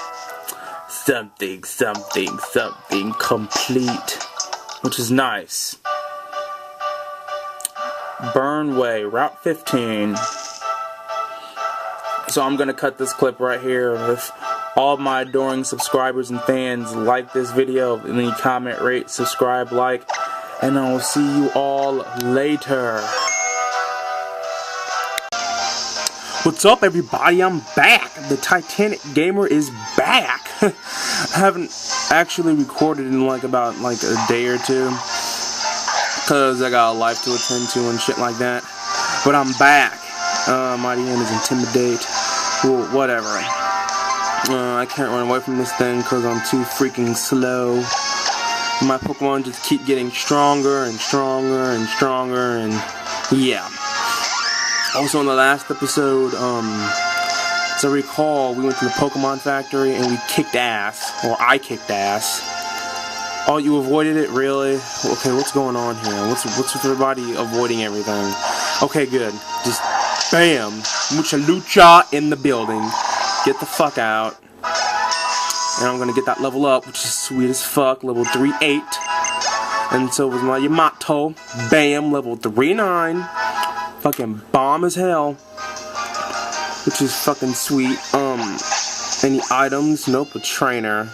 Something complete. Which is nice. Burnway, Route 15. So I'm gonna cut this clip right here. If all of my adoring subscribers and fans like this video, then comment, rate, subscribe, like, and I will see you all later. What's up, everybody? I'm back. The Titanic Gamer is back. I haven't actually recorded in about a day or two, because I got a life to attend to and shit like that. But I'm back. My name is Intimidate. Well, whatever. I can't run away from this thing because I'm too freaking slow. My Pokemon just keep getting stronger and stronger and stronger, and yeah. Also in the last episode, as I recall, we went to the Pokemon Factory and we kicked ass, or I kicked ass. Oh, you avoided it? Really? Okay, what's going on here? What's with everybody avoiding everything? Okay, good. Just bam! Mucha lucha in the building. Get the fuck out. And I'm gonna get that level up, which is sweet as fuck. Level 3-8. And so was my Yamato. Bam! Level 3-9. Fucking bomb as hell. Which is fucking sweet. Any items? Nope, a trainer.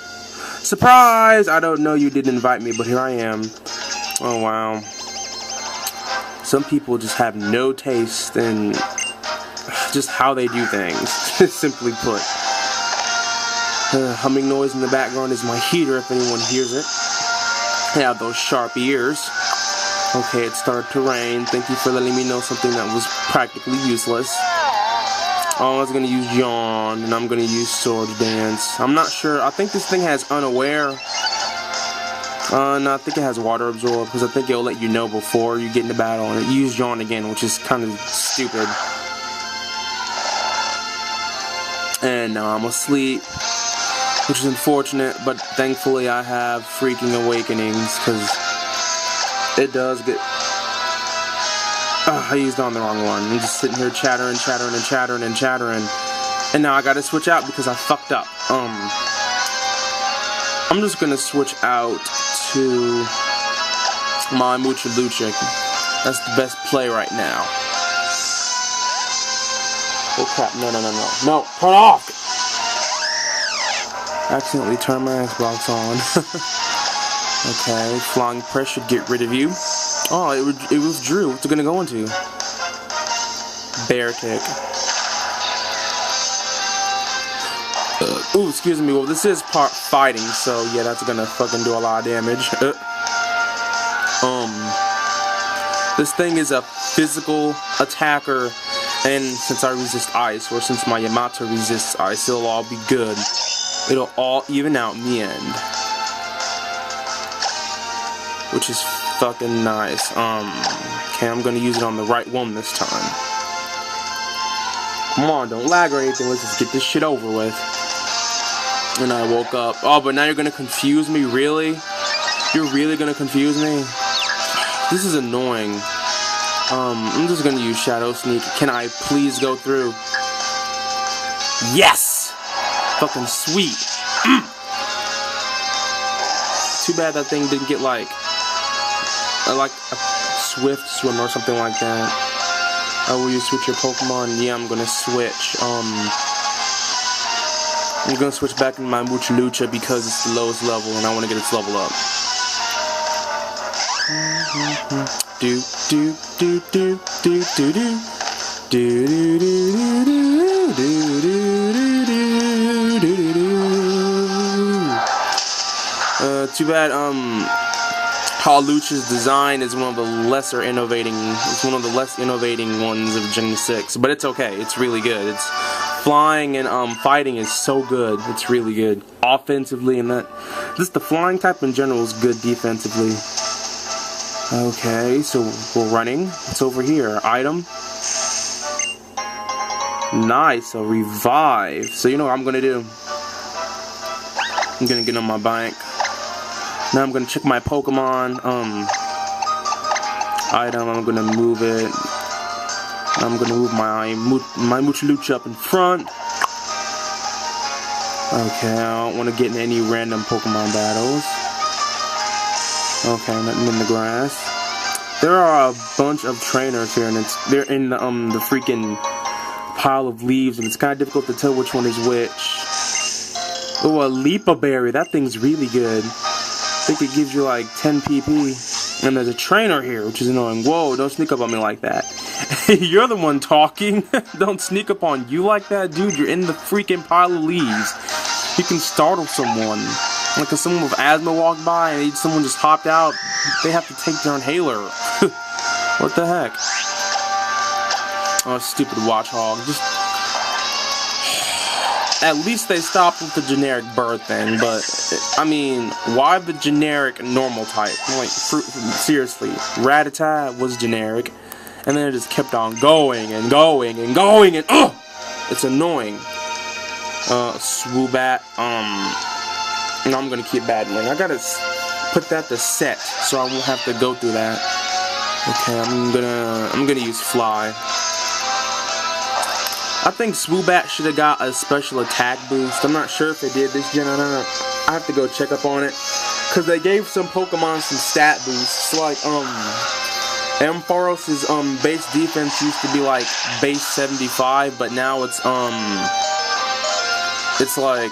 Surprise! I don't know you didn't invite me, but here I am. Oh, wow. Some people just have no taste in just how they do things, simply put. Humming noise in the background is my heater, if anyone hears it. I have those sharp ears. Okay, it started to rain. Thank you for letting me know something that was practically useless. Oh, I was gonna use Yawn, and I'm gonna use Sword Dance. I'm not sure. I think this thing has Unaware. No, I think it has Water Absorb, because I think it'll let you know before you get into battle. And it used Yawn again, which is kind of stupid. And now I'm asleep, which is unfortunate, but thankfully I have freaking awakenings, because it does get... I used on the wrong one. I'm just sitting here chattering. And now I gotta switch out because I fucked up. I'm just gonna switch out to my Mucha Lucha. That's the best play right now. Oh crap, no. No, turn off! Accidentally turned my Xbox on. Okay, flying press should get rid of you. Oh, it withdrew. What's it gonna go into? Bear tick. Ooh, excuse me. Well, this is part fighting, so yeah, that's gonna fucking do a lot of damage. This thing is a physical attacker, and since I resist ice, or since my Yamato resists ice, it'll all be good. It'll all even out in the end, which is fucking nice. Okay, I'm gonna use it on the right one this time. Come on, don't lag or anything. Let's just get this shit over with. And I woke up. Oh, but now you're gonna confuse me? Really? You're really gonna confuse me? This is annoying. I'm just gonna use Shadow Sneak. Can I please go through? Yes! Fucking sweet. Too bad that thing didn't get like a swift swim or something like that. Oh, will you switch your Pokemon? Yeah, I'm gonna switch. I'm gonna switch back into my Mucha Lucha because it's the lowest level and I want to get its level up. Do do do do do do do do do do do do do. Too bad how Lucha's design is one of the lesser innovating. It's one of the less innovating ones of Gen 6, but it's okay. It's really good. It's flying and fighting is so good. It's really good offensively, and that just the flying type in general is good defensively. Okay, so we're running. What's over here? Item. Nice, a revive. So you know what I'm gonna do? I'm gonna get on my bike. Now I'm gonna check my Pokemon item. I'm gonna move it. I'm gonna move my Mucha Lucha up in front. Okay, I don't want to get in any random Pokemon battles. Okay, nothing in the grass. There are a bunch of trainers here, and they're in the freaking pile of leaves, and it's kind of difficult to tell which one is which. Oh, a Leapa Berry. That thing's really good. I think it gives you like 10 PP. And there's a trainer here, which is annoying. Whoa, don't sneak up on me like that. You're the one talking. Don't sneak up on you like that, dude. You're in the freaking pile of leaves. You can startle someone. Like if someone with asthma walked by and someone just hopped out, they have to take their inhaler. What the heck? Oh, stupid Watchhog. Just... At least they stopped with the generic bird thing, but, I mean, why the generic normal type? Like, seriously, Rattata was generic, and then it just kept on going, and it's annoying. Swoobat, and I'm gonna keep battling. I gotta put that to set, so I won't have to go through that. Okay, I'm gonna use Fly. I think Swoobat should have got a special attack boost. I'm not sure if they did this gen or not. I have to go check up on it. Cause they gave some Pokemon some stat boosts. Like Ampharos's base defense used to be like base 75, but now it's like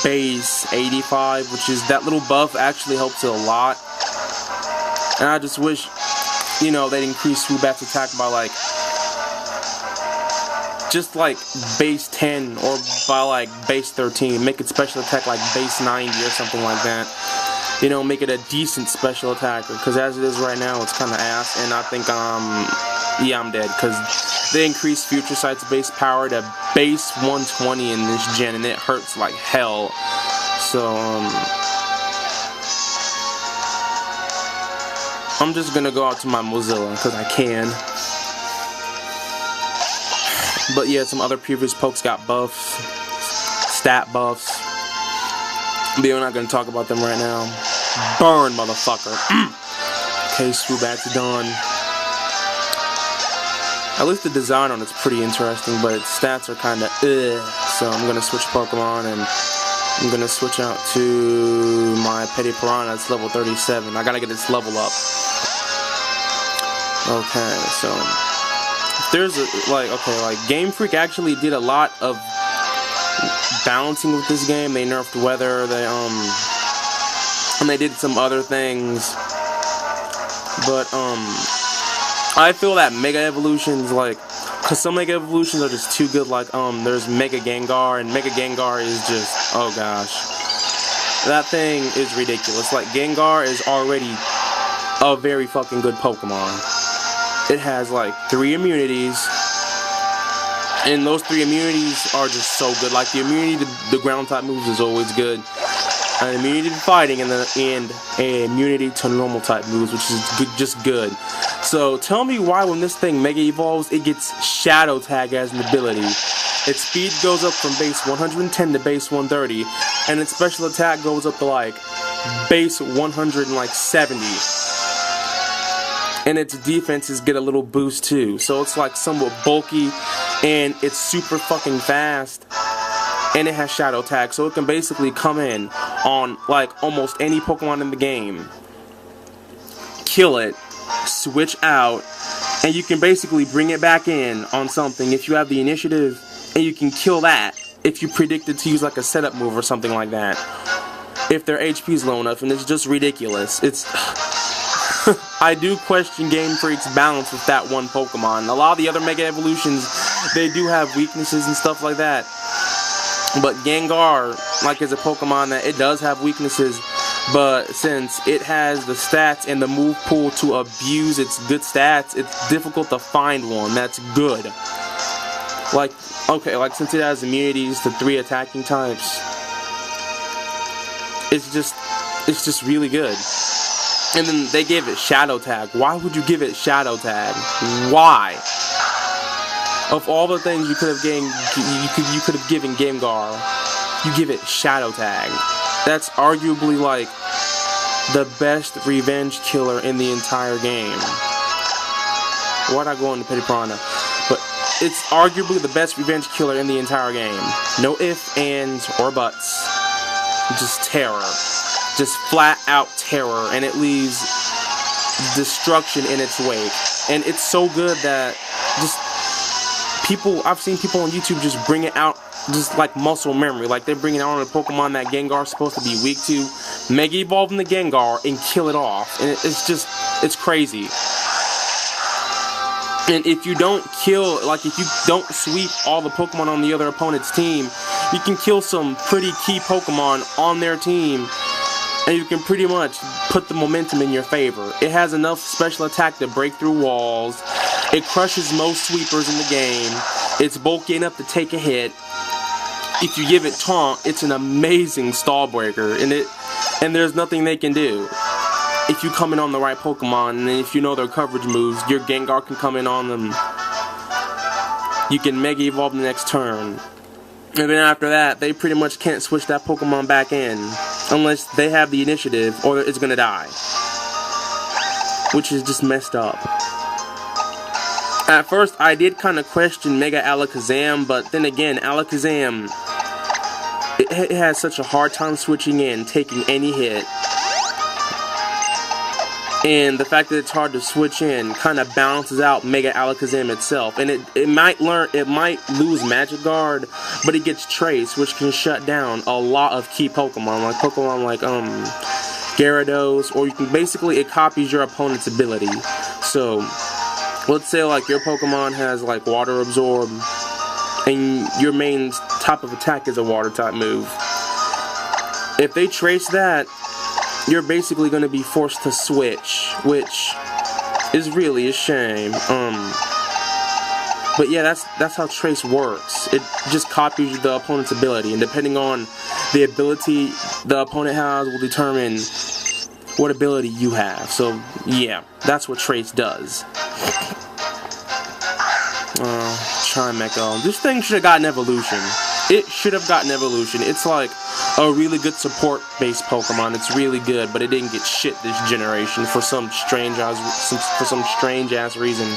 base 85, which is that little buff actually helps it a lot. And I just wish, you know, they'd increase Swoobat's attack by like just like base 10 or by like base 13. Make it special attack like base 90 or something like that. You know, make it a decent special attacker, because as it is right now, it's kind of ass. And I think yeah, I'm dead, because they increased Future Sight's base power to base 120 in this gen, and it hurts like hell. So I'm just gonna go out to my Mozilla because I can. But yeah, some other previous pokes got buffs, stat buffs. But we're not gonna talk about them right now. Burn, motherfucker. Okay, Swoobat's done. At least the design on it's pretty interesting, but its stats are kinda so I'm gonna switch Pokemon, and I'm gonna switch out to my Petty Piranha. It's level 37. I gotta get its level up. Okay, so there's a, like Game Freak actually did a lot of balancing with this game. They nerfed weather, and they did some other things, but I feel that Mega Evolutions, like, cause some Mega Evolutions are just too good. Like there's Mega Gengar, and Mega Gengar is just, oh gosh, that thing is ridiculous. Like, Gengar is already a very fucking good Pokemon. It has like 3 immunities, and those 3 immunities are just so good. Like, the immunity to the ground type moves is always good, an immunity to fighting, and an immunity to normal type moves, which is just good. So tell me why when this thing Mega Evolves, it gets Shadow Tag as an ability. Its speed goes up from base 110 to base 130, and its special attack goes up to like base 170. And its defenses get a little boost too. So it's like somewhat bulky, and it's super fucking fast, and it has Shadow Tag, so it can basically come in on like almost any Pokemon in the game, kill it, switch out, and you can basically bring it back in on something if you have the initiative, and you can kill that if you predicted to use like a setup move or something like that, if their HP is low enough. And it's just ridiculous. It's I do question Game Freak's balance with that one Pokemon. A lot of the other Mega Evolutions, they do have weaknesses and stuff like that. But Gengar, like, is a Pokemon that it does have weaknesses, but since it has the stats and the move pool to abuse its good stats, it's difficult to find one that's good. Like, okay, like, since it has immunities to 3 attacking types, it's just really good. And then they gave it Shadow Tag. Why would you give it Shadow Tag? Why? Of all the things you could have given Gengar, you give it Shadow Tag. That's arguably like the best revenge killer in the entire game. Why'd I go into Petty Piranha? But it's arguably the best revenge killer in the entire game. No ifs, ands, or buts. Just terror. Just flat out terror, and it leaves destruction in its wake. And it's so good that just I've seen people on YouTube just bring it out just like muscle memory. Like, they're bringing it out on a Pokemon that Gengar's supposed to be weak to, Mega Evolving the Gengar and kill it off. And it's crazy. And if you don't kill, like, if you don't sweep all the Pokemon on the other opponent's team, you can kill some pretty key Pokemon on their team, and you can pretty much put the momentum in your favor. It has enough special attack to break through walls. It crushes most sweepers in the game. It's bulky enough to take a hit. If you give it Taunt, it's an amazing stall breaker, and there's nothing they can do. If you come in on the right Pokemon, and if you know their coverage moves, your Gengar can come in on them. You can Mega Evolve the next turn. And then after that, they pretty much can't switch that Pokemon back in. unless they have the initiative, or it's gonna die. Which is just messed up. At first, I did kind of question Mega Alakazam, but then again, Alakazam, it has such a hard time switching in, taking any hit. And the fact that it's hard to switch in kind of balances out Mega Alakazam itself. And it might lose Magic Guard, but it gets Trace, which can shut down a lot of key Pokemon like Gyarados, or you can basically, it copies your opponent's ability. So let's say like your Pokemon has like Water Absorb, and your main type of attack is a Water type move. If they trace that, you're basically going to be forced to switch, which is really a shame. But yeah, that's how Trace works. It just copies the opponent's ability, and depending on the ability the opponent has will determine what ability you have. So yeah, that's what Trace does. Chimecho. This thing should have gotten evolution. It should have gotten evolution. It's like a really good support-based Pokemon. It's really good, but it didn't get shit this generation for some strange ass reason.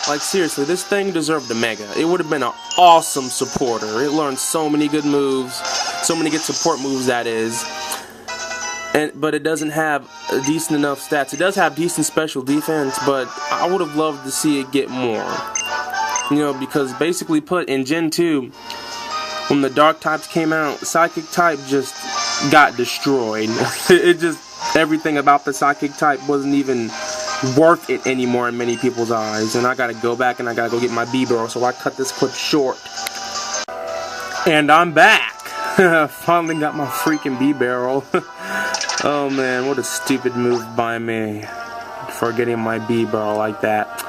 Like seriously, this thing deserved a Mega. It would have been an awesome supporter. It learned so many good moves, so many good support moves, that is. But it doesn't have decent enough stats. It does have decent special defense, but I would have loved to see it get more. You know, because basically put, in Gen 2, when the Dark types came out, Psychic type just got destroyed. It just, everything about the Psychic type wasn't even worth it anymore in many people's eyes. And I gotta go back and I gotta go get my B-Barrel, so I cut this clip short. And I'm back! Finally got my freaking B-Barrel. Oh man, what a stupid move by me for getting my B-Barrel like that.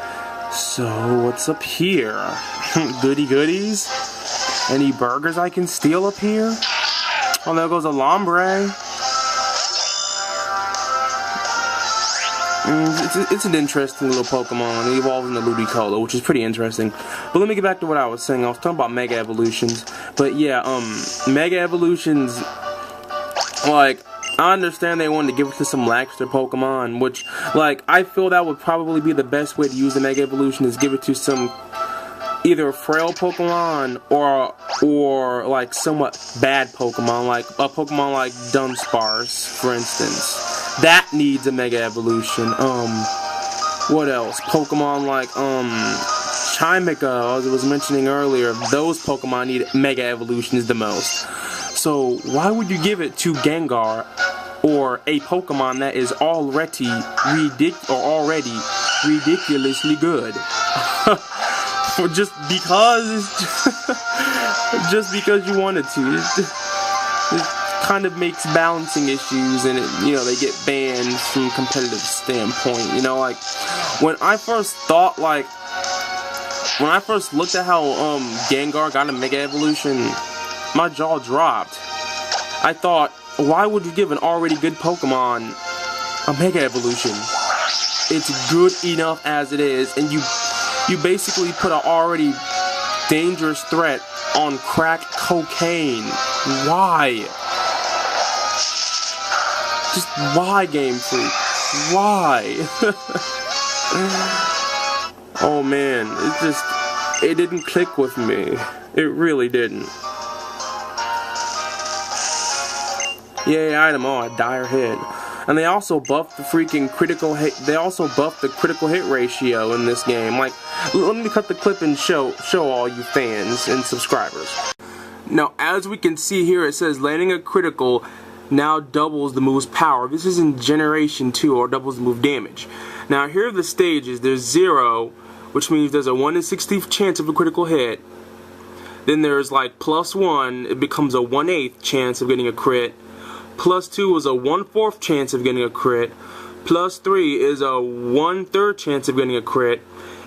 So, what's up here? Goody goodies? Any burgers I can steal up here? Oh, there goes a Lombre. It's an interesting little Pokemon. It evolves into Ludicolo, which is pretty interesting. But let me get back to what I was saying. I was talking about Mega Evolutions. But yeah, Mega Evolutions, like, I understand they wanted to give it to some lackluster Pokemon, which, like, I feel that would probably be the best way to use the Mega Evolution, is give it to some either frail Pokemon or like somewhat bad Pokemon, like a Pokemon like Dunsparce, for instance. That needs a Mega Evolution. What else? Pokemon like Chimecho, as I was mentioning earlier, those Pokemon need Mega Evolutions the most. So why would you give it to Gengar, or a Pokemon that is already ridiculously good? just because you wanted to. It kind of makes balancing issues, and they get banned from a competitive standpoint. Like when I first looked at how Gengar got a Mega Evolution, my jaw dropped. I thought, why would you give an already good Pokemon a Mega Evolution? It's good enough as it is, and you basically put an already dangerous threat on crack cocaine. Why? Just why, Game Freak? Why? Oh man, it didn't click with me. It really didn't. Yay, item, a dire hit. And they also buffed the freaking critical hit. They also buffed the critical hit ratio in this game. Like, let me cut the clip and show all you fans and subscribers. Now, as we can see here, it says landing a critical now doubles the move's power. This is in Generation 2, or doubles the move damage. Now, here are the stages. There's 0, which means there's a 1 in 60th chance of a critical hit. Then there's like +1, it becomes a 1/8 chance of getting a crit. +2 is a 1/4 chance of getting a crit. +3 is a 1/3 chance of getting a crit.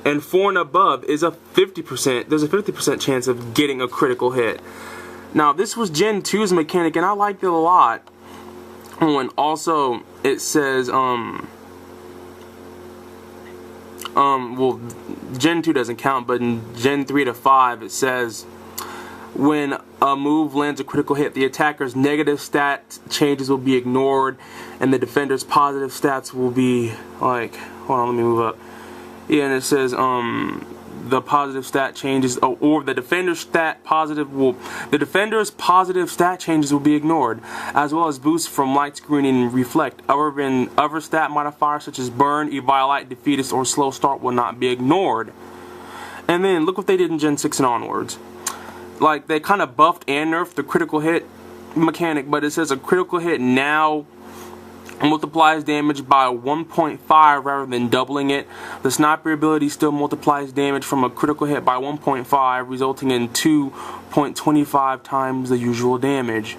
And 4 and above is a 50%. There's a 50% chance of getting a critical hit. Now, this was Gen 2's mechanic, and I liked it a lot. Oh, and also it says well, Gen 2 doesn't count, but in Gen 3 to 5 it says When a move lands a critical hit, the attacker's negative stat changes will be ignored, and the defender's positive stats will be like, hold on, let me move up. Yeah, and it says the positive stat changes, or the defender's positive stat changes will be ignored, as well as boosts from light screening and reflect. Other stat modifiers such as burn, eviolite, defeatist, or slow start will not be ignored. And then look what they did in Gen 6 and onwards. Like, they kind of buffed and nerfed the critical hit mechanic, but it says a critical hit now multiplies damage by 1.5 rather than doubling it. The sniper ability still multiplies damage from a critical hit by 1.5, resulting in 2.25 times the usual damage.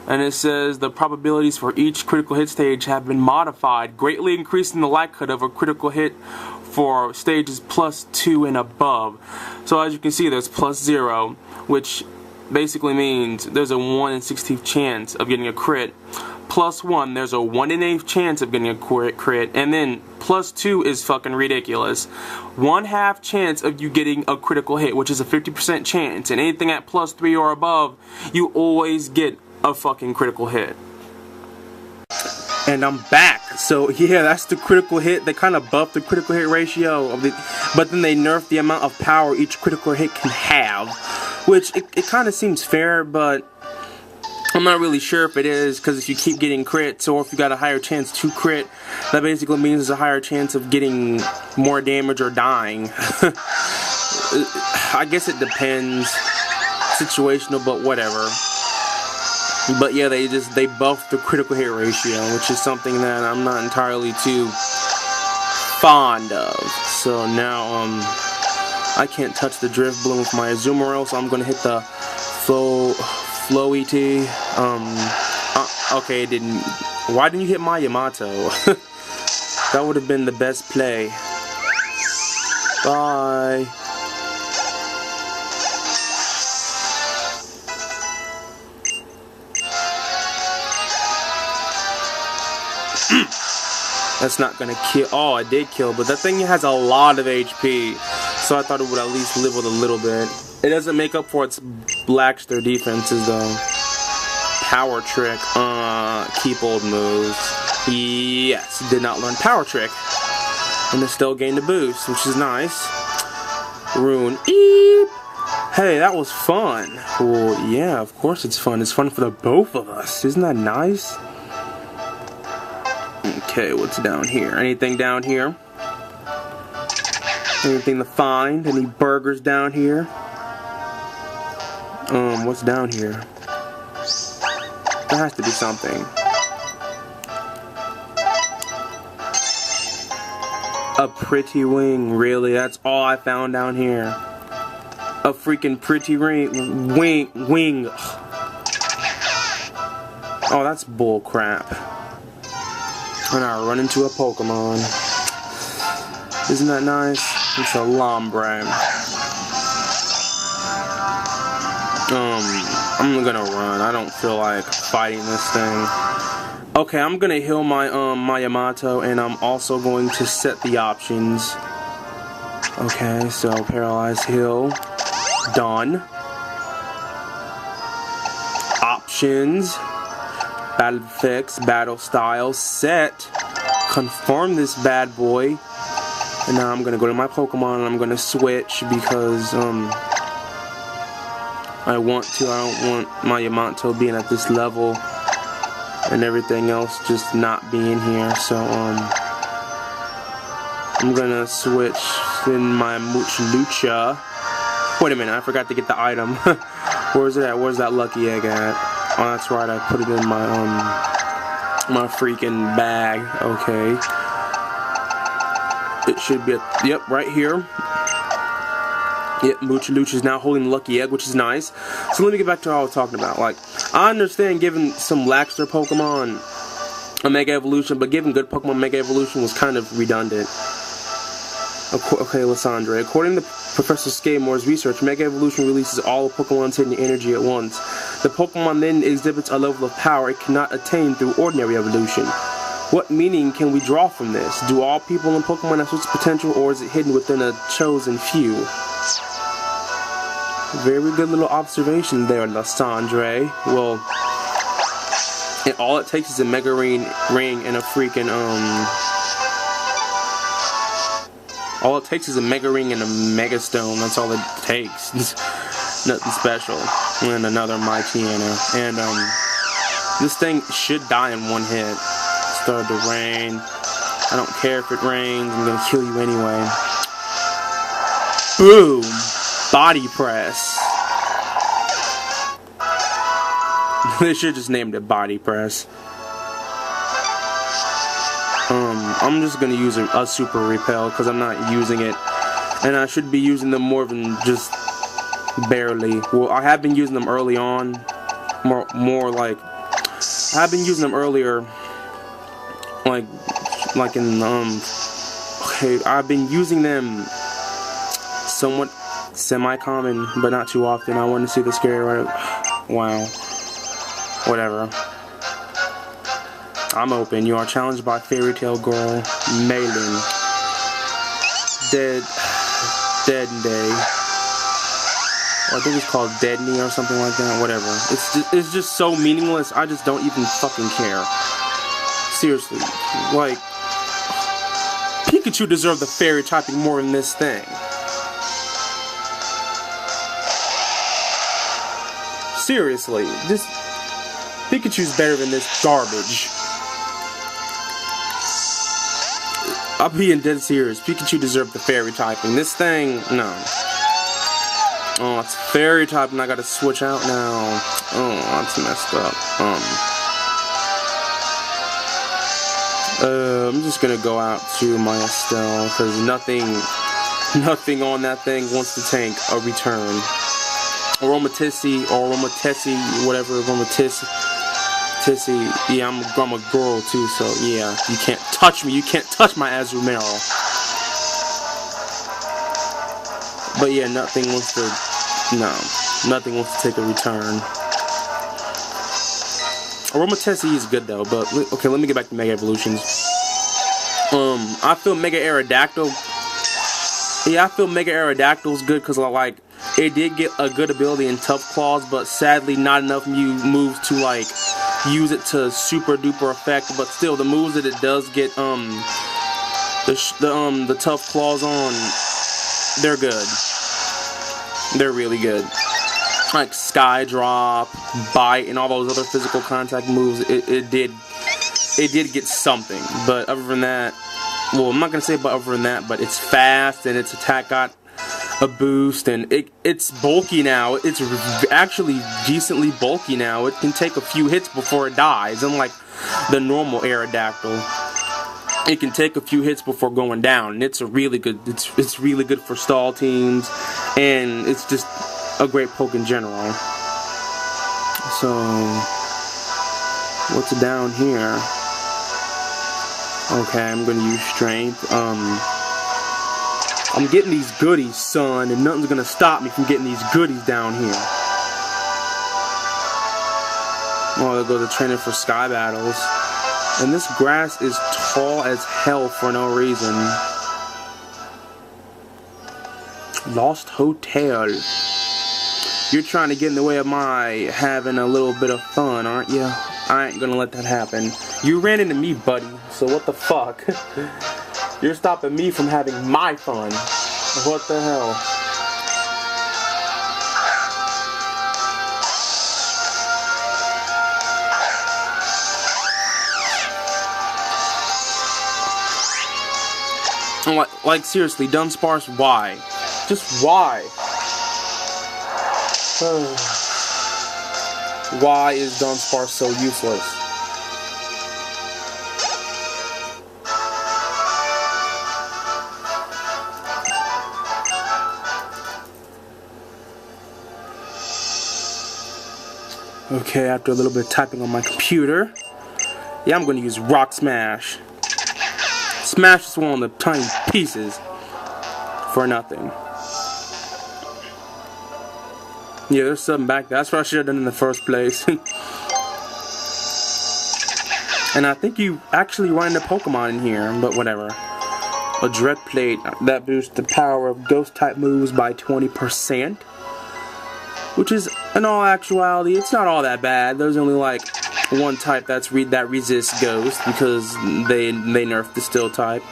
And it says the probabilities for each critical hit stage have been modified, greatly increasing the likelihood of a critical hit for stages +2 and above. So as you can see, there's +0, which basically means there's a 1 in 16th chance of getting a crit. +1, there's a 1 in 8th chance of getting a crit, and then +2 is fucking ridiculous. 1/2 chance of you getting a critical hit, which is a 50% chance, and anything at +3 or above, you always get a fucking critical hit. And I'm back. So yeah, that's the critical hit. They kind of buffed the critical hit ratio of but then they nerfed the amount of power each critical hit can have, which it kind of seems fair, but I'm not really sure if it is, because if you keep getting crits, or if you got a higher chance to crit, that basically means there's a higher chance of getting more damage or dying. I guess it depends, situational, but whatever. But yeah, they buffed the critical hit ratio, which is something that I'm not entirely too fond of. So now I can't touch the drift bloom with my Azumarill, so I'm gonna hit the flowy T. Okay, it didn't. Why didn't you hit my Yamato? That would have been the best play. Bye. That's not gonna kill. Oh, it did kill, but that thing has a lot of HP, so I thought it would at least live with a little bit. It doesn't make up for its Blackster defenses though. Power Trick. Keep old moves. Yes, did not learn Power Trick, and it still gained a boost, which is nice. Rune. Eep. Hey, that was fun. Well, yeah, of course it's fun. It's fun for the both of us. Isn't that nice? Okay, what's down here? Anything down here? Anything to find? Any burgers down here? What's down here? There has to be something. A pretty wing, really? That's all I found down here. A freaking pretty wing. Oh, that's bull crap. And I run into a Pokemon. Isn't that nice? It's a Lombre. I'm gonna run. I don't feel like fighting this thing. Okay, I'm gonna heal my my Yamato, and I'm also going to set the options. Okay, so paralyze, heal, done. Options. Battle fix, battle style, set, confirm this bad boy, and now I'm gonna go to my Pokemon and I'm gonna switch because I want to. I don't want my Yamato being at this level and everything else just not being here. So I'm gonna switch in my Lucha. Wait a minute, I forgot to get the item. Where's it at? Where's that lucky egg at? Oh, that's right, I put it in my my freaking bag. Okay. It should be yep, right here. Yep, Lucha is now holding the lucky egg, which is nice. So let me get back to what I was talking about. Like, I understand giving some lackster Pokemon a Mega Evolution, but giving good Pokemon Mega Evolution was kind of redundant. Okay, Lysandre. According to Professor Skamore's research, Mega Evolution releases all of Pokemon's hidden energy at once. The Pokemon then exhibits a level of power it cannot attain through ordinary evolution. What meaning can we draw from this? Do all people in Pokemon have such potential, or is it hidden within a chosen few? Very good little observation there, Lysandre. Well, all it takes is a Mega ring and a freaking, all it takes is a Mega ring and a Mega Stone. That's all it takes. Nothing special. And another Mightyena. And, this thing should die in one hit. Started to rain. I don't care if it rains. I'm gonna kill you anyway. Boom! Body press. They should just named it body press. I'm just gonna use a super repel because I'm not using it, and I should be using them more than just barely. Well, I have been using them early on, more like I've been using them earlier, like in okay, I've been using them somewhat semi-common, but not too often. I want to see the scary right. Wow. Whatever. I'm open. You are challenged by Fairy Tale Girl Malin. Dead Day. I think it's called Deadney or something like that. Whatever. It's just so meaningless. I just don't even fucking care. Seriously. Like, Pikachu deserved the fairy typing more than this thing. Seriously. This Pikachu's better than this garbage. I'm being dead serious. Pikachu deserved the fairy typing. This thing, no. Oh, it's fairy typing. I gotta switch out now. Oh, that's messed up. I'm just gonna go out to my Estelle because nothing on that thing wants to tank a return. Aromatisse, whatever, Aromatisse. Yeah, I'm a girl too, so yeah, you can't touch me. You can't touch my Azumarill. But yeah, nothing wants to take a return. Aromatisse is good though, but okay, let me get back to Mega Evolutions. I feel Mega Aerodactyl. Yeah, I feel Mega Aerodactyl's good because like it did get a good ability in Tough Claws, but sadly not enough moves to like use it to super duper effect. But still, the moves that it does get the Tough Claws on, they're good. They're really good. Like Sky Drop, Bite, and all those other physical contact moves, it did get something. But other than that, well, I'm not gonna say but other than that, but it's fast and its attack got a boost, and it's bulky now. It's actually decently bulky now. It can take a few hits before it dies, unlike the normal Aerodactyl. It can take a few hits before going down, and it's really good for stall teams, and it's just a great poke in general. So what's down here? Okay, I'm gonna use strength. I'm getting these goodies, son, and nothing's gonna stop me from getting these goodies down here. Oh, there goes the trainer for Sky Battles. And this grass is tall as hell for no reason. Lost Hotel. You're trying to get in the way of my having a little bit of fun, aren't you? I ain't gonna let that happen. You ran into me, buddy, so what the fuck? You're stopping me from having my fun. What the hell? Like seriously, Dunsparce, why? Just why? Why is Dunsparce so useless? Okay, after a little bit of typing on my computer, yeah, I'm going to use Rock Smash. Smash this one on the tiny pieces for nothing. Yeah, there's something back there. That's what I should have done in the first place. And I think you actually run into Pokemon in here, but whatever. A Dread Plate, that boosts the power of Ghost type moves by 20%. which is, in all actuality, it's not all that bad. There's only like one type that resists Ghost because they nerfed the Steel type.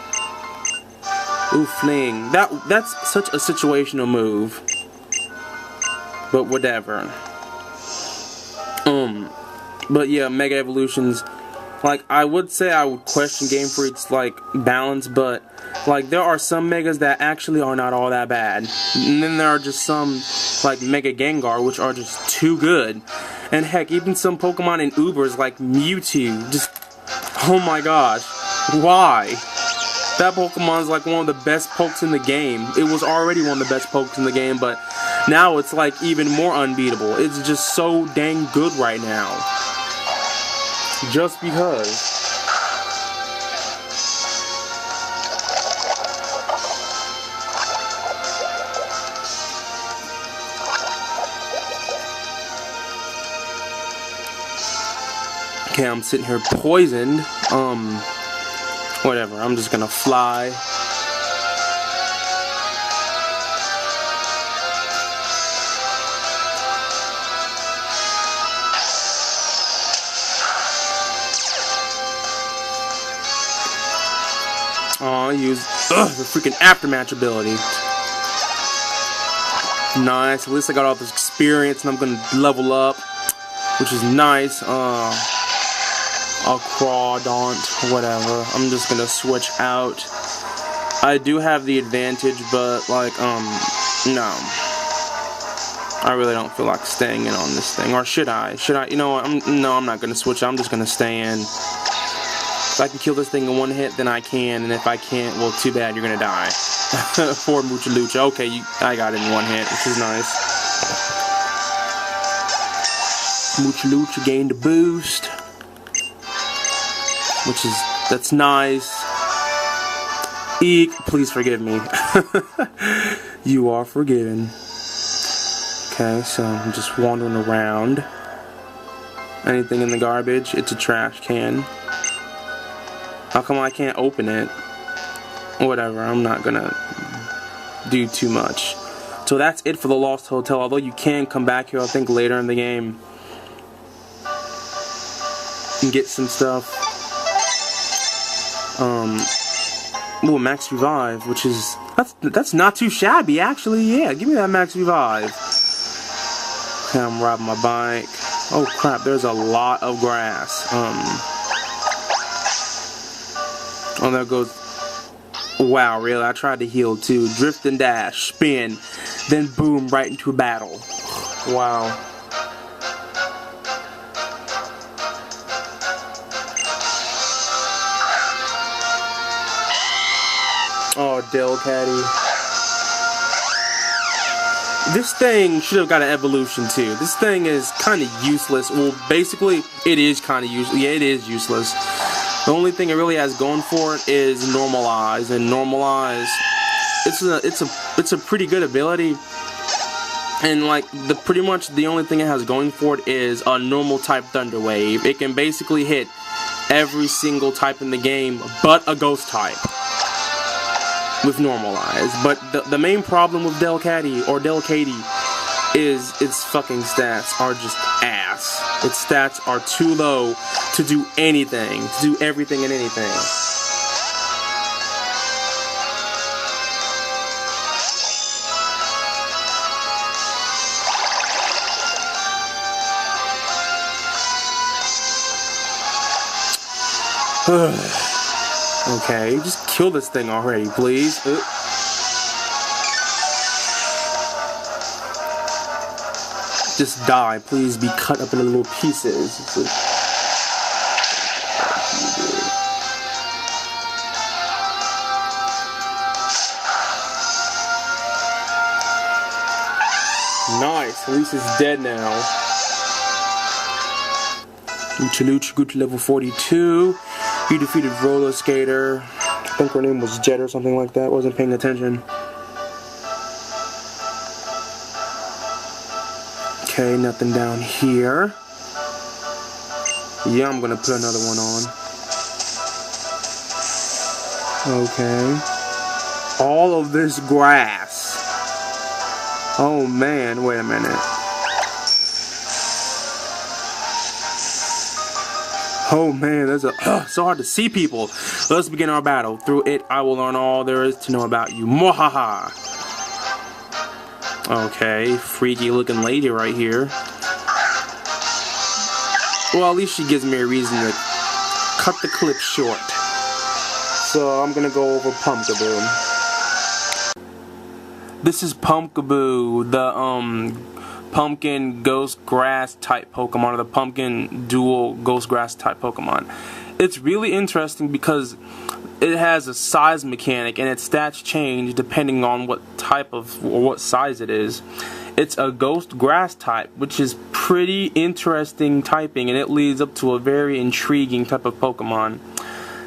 Ooh, Fling. That's such a situational move. But whatever. But yeah, Mega Evolutions. Like, I would say I would question Game Freak's like balance, but like there are some Megas that actually are not all that bad, and then there are just some like Mega Gengar which are just too good, and heck, even some Pokemon in Ubers like Mewtwo. Just, oh my gosh, why? That Pokemon's like one of the best pokes in the game. It was already one of the best pokes in the game, but now it's like even more unbeatable. It's just so dang good right now. Just because. Okay, I'm sitting here poisoned. Whatever, I'm just gonna fly. Oh, I use the freaking aftermatch ability. Nice, at least I got all this experience and I'm gonna level up, which is nice. A Crawdaunt, whatever. I'm just gonna switch out. I do have the advantage, but like, no. I really don't feel like staying in on this thing. Or should I? Should I? You know what? No, I'm not gonna switch. I'm just gonna stay in. If I can kill this thing in one hit, then I can. And if I can't, well, too bad. You're gonna die. For Muchalucha. Okay, I got it in one hit, which is nice. Muchalucha gained a boost. That's nice. Eek, please forgive me. You are forgiven. Okay, so I'm just wandering around. Anything in the garbage? It's a trash can. How come I can't open it? Whatever, I'm not gonna do too much. So that's it for the Lost Hotel, although you can come back here, I think, later in the game and get some stuff. Ooh, Max Revive, which is that's not too shabby actually. Yeah, give me that Max Revive. Okay, I'm riding my bike. Oh crap, there's a lot of grass. Oh, there goes. Wow, really? I tried to heal too. Drift and dash, spin, then boom, right into a battle. Wow. Oh, Delcatty. This thing should have got an evolution too. This thing is kind of useless. Well, basically, it is kind of useless. Yeah, it is useless. The only thing it really has going for it is Normalize, and Normalize, it's a pretty good ability. And like pretty much the only thing it has going for it is a normal type Thunder Wave. It can basically hit every single type in the game, but a Ghost type. With Normalize, but the main problem with Delcatty is its fucking stats are just ass. Its stats are too low to do anything, to do everything and anything. Okay, just kill this thing already, please. Just die, please. Be cut up into little pieces. Nice, at least it's dead now. Muchalucha grew to level 42. You defeated Roller Skater. I think her name was Jet or something like that. Wasn't paying attention. Okay, nothing down here. Yeah, I'm gonna put another one on. Okay. All of this grass. Oh man, wait a minute. Oh man, that's so hard to see people. Let's begin our battle. Through it, I will learn all there is to know about you. Mwahaha. Okay, freaky looking lady right here. Well, at least she gives me a reason to cut the clip short. So I'm gonna go over Pumpkaboo. This is Pumpkaboo, the pumpkin ghost grass type Pokemon, or the pumpkin dual ghost grass type Pokemon. It's really interesting because it has a size mechanic and its stats change depending on what type of or what size it is. It's a ghost grass type, which is pretty interesting typing, and it leads up to a very intriguing type of Pokemon.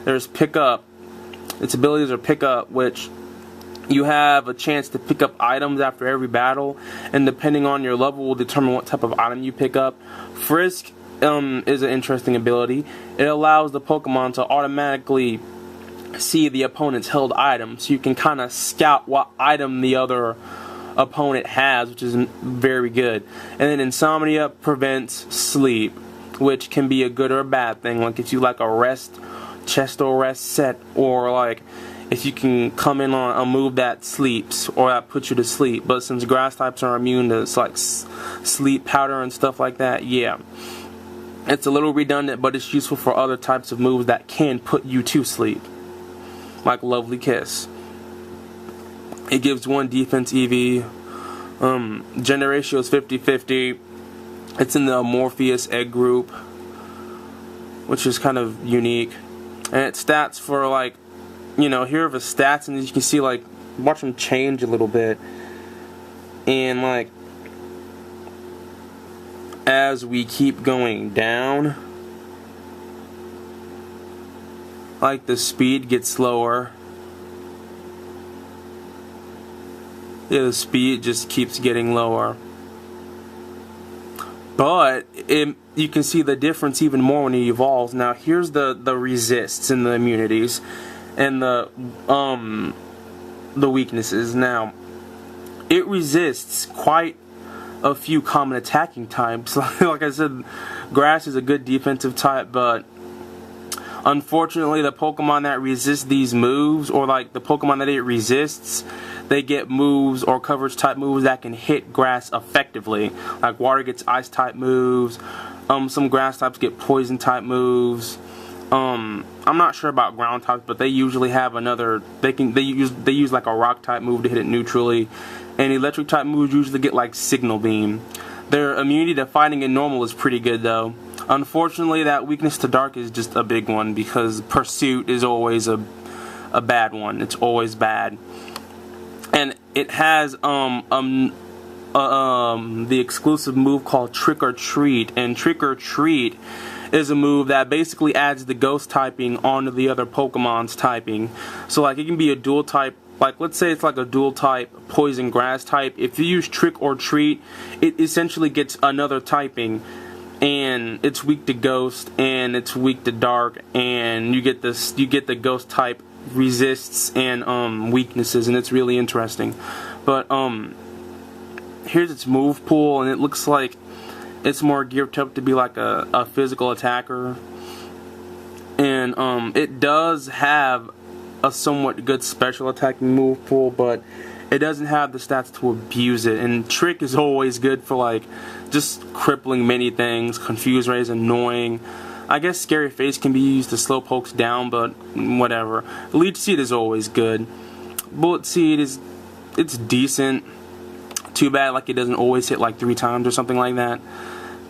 There's Pickup. Its abilities are Pickup, which you have a chance to pick up items after every battle, and depending on your level will determine what type of item you pick up. Frisk is an interesting ability. It allows the Pokemon to automatically see the opponent's held item, so you can kind of scout what item the other opponent has, which is very good. And then Insomnia prevents sleep, which can be a good or a bad thing. Like if you like a rest, chest or rest set, or like if you can come in on a move that sleeps or that puts you to sleep. But since grass types are immune to like sleep powder and stuff like that, yeah, it's a little redundant, but it's useful for other types of moves that can put you to sleep, like Lovely Kiss. It gives 1 defense EV. Gender ratio is 50-50. It's in the Morpheus egg group, which is kind of unique. And its stats for like, you know, here are the stats, and you can see like, watch them change a little bit. And like, as we keep going down, like the speed gets slower. Yeah, the speed just keeps getting lower. But you can see the difference even more when it evolves. Now here's the resists and the immunities and the weaknesses. Now it resists quite a few common attacking types. Like I said, grass is a good defensive type, but unfortunately the Pokemon that resist these moves, or like the Pokemon that it resists, they get moves or coverage type moves that can hit grass effectively. Like water gets ice type moves. Some grass types get poison type moves. I'm not sure about ground types, but they usually have another. They use like a rock type move to hit it neutrally, and electric type moves usually get like signal beam. Their immunity to fighting in normal is pretty good though. Unfortunately, that weakness to dark is just a big one, because pursuit is always a bad one. It's always bad. And it has the exclusive move called Trick or Treat, and Trick or Treat is a move that basically adds the ghost typing onto the other Pokemon's typing. So like it can be a dual type, like let's say it's like a dual type poison grass type. If you use Trick or Treat, it essentially gets another typing, and it's weak to ghost and it's weak to dark, and you get the ghost type resists and weaknesses, and it's really interesting. But here's its move pool, and it looks like it's more geared up to be like a physical attacker, and it does have a somewhat good special attacking move pool, but it doesn't have the stats to abuse it. And Trick is always good for like just crippling many things. Confuse Ray is annoying. I guess Scary Face can be used to slow pokes down, but whatever. Leech Seed is always good. Bullet Seed it's decent. Too bad like it doesn't always hit like 3 times or something like that.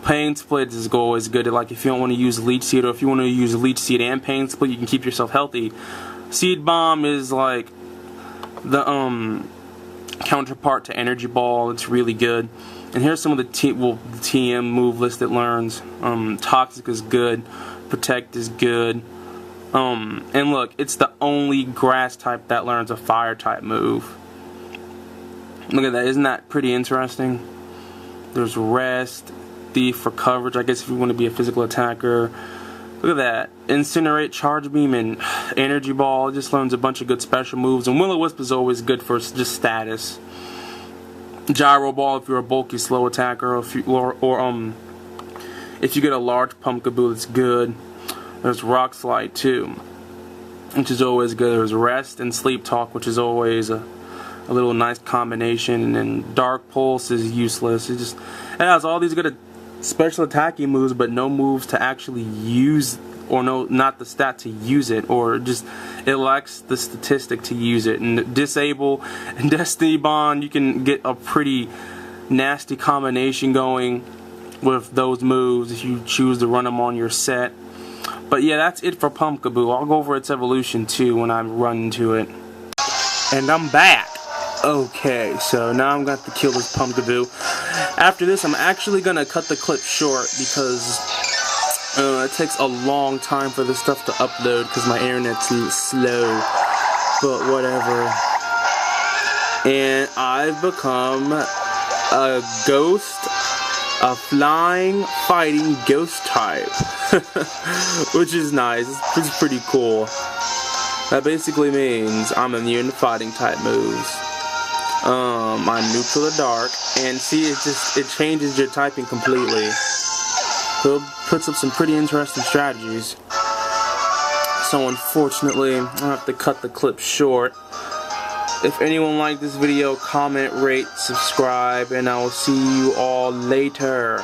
Pain Split is always good. Like if you don't want to use Leech Seed, or if you want to use Leech Seed and Pain Split, you can keep yourself healthy. Seed Bomb is like the counterpart to Energy Ball. It's really good. And here's some of the TM move list it learns. Toxic is good. Protect is good. And look, it's the only grass type that learns a fire type move. Look at that. Isn't that pretty interesting? There's Rest, Thief for coverage, I guess if you want to be a physical attacker. Look at that. Incinerate, Charge Beam, and Energy Ball. It just learns a bunch of good special moves. And Will-O-Wisp is always good for just status. Gyro Ball if you're a bulky slow attacker, or if you get a large Pumpkaboo, that's good. There's Rock Slide too, which is always good. There's Rest and Sleep Talk, which is always a little nice combination. And then Dark Pulse is useless. It has all these good special attacking moves, but no moves to actually use, or not the stat to use it, or just it lacks the statistic to use it. And Disable and Destiny Bond, you can get a pretty nasty combination going with those moves if you choose to run them on your set. But yeah, that's it for Pumpkaboo. I'll go over its evolution too when I run into it. And I'm back. Okay, so now I'm going to have to kill this Pumpkaboo. After this, I'm actually going to cut the clip short because it takes a long time for this stuff to upload because my internet's slow. But whatever. And I've become a ghost, a flying, fighting ghost type. Which is nice. It's pretty cool. That basically means I'm immune to fighting type moves. I'm neutral to dark, and see, it changes your typing completely. So it puts up some pretty interesting strategies. So unfortunately, I'll have to cut the clip short. If anyone liked this video, comment, rate, subscribe, and I will see you all later.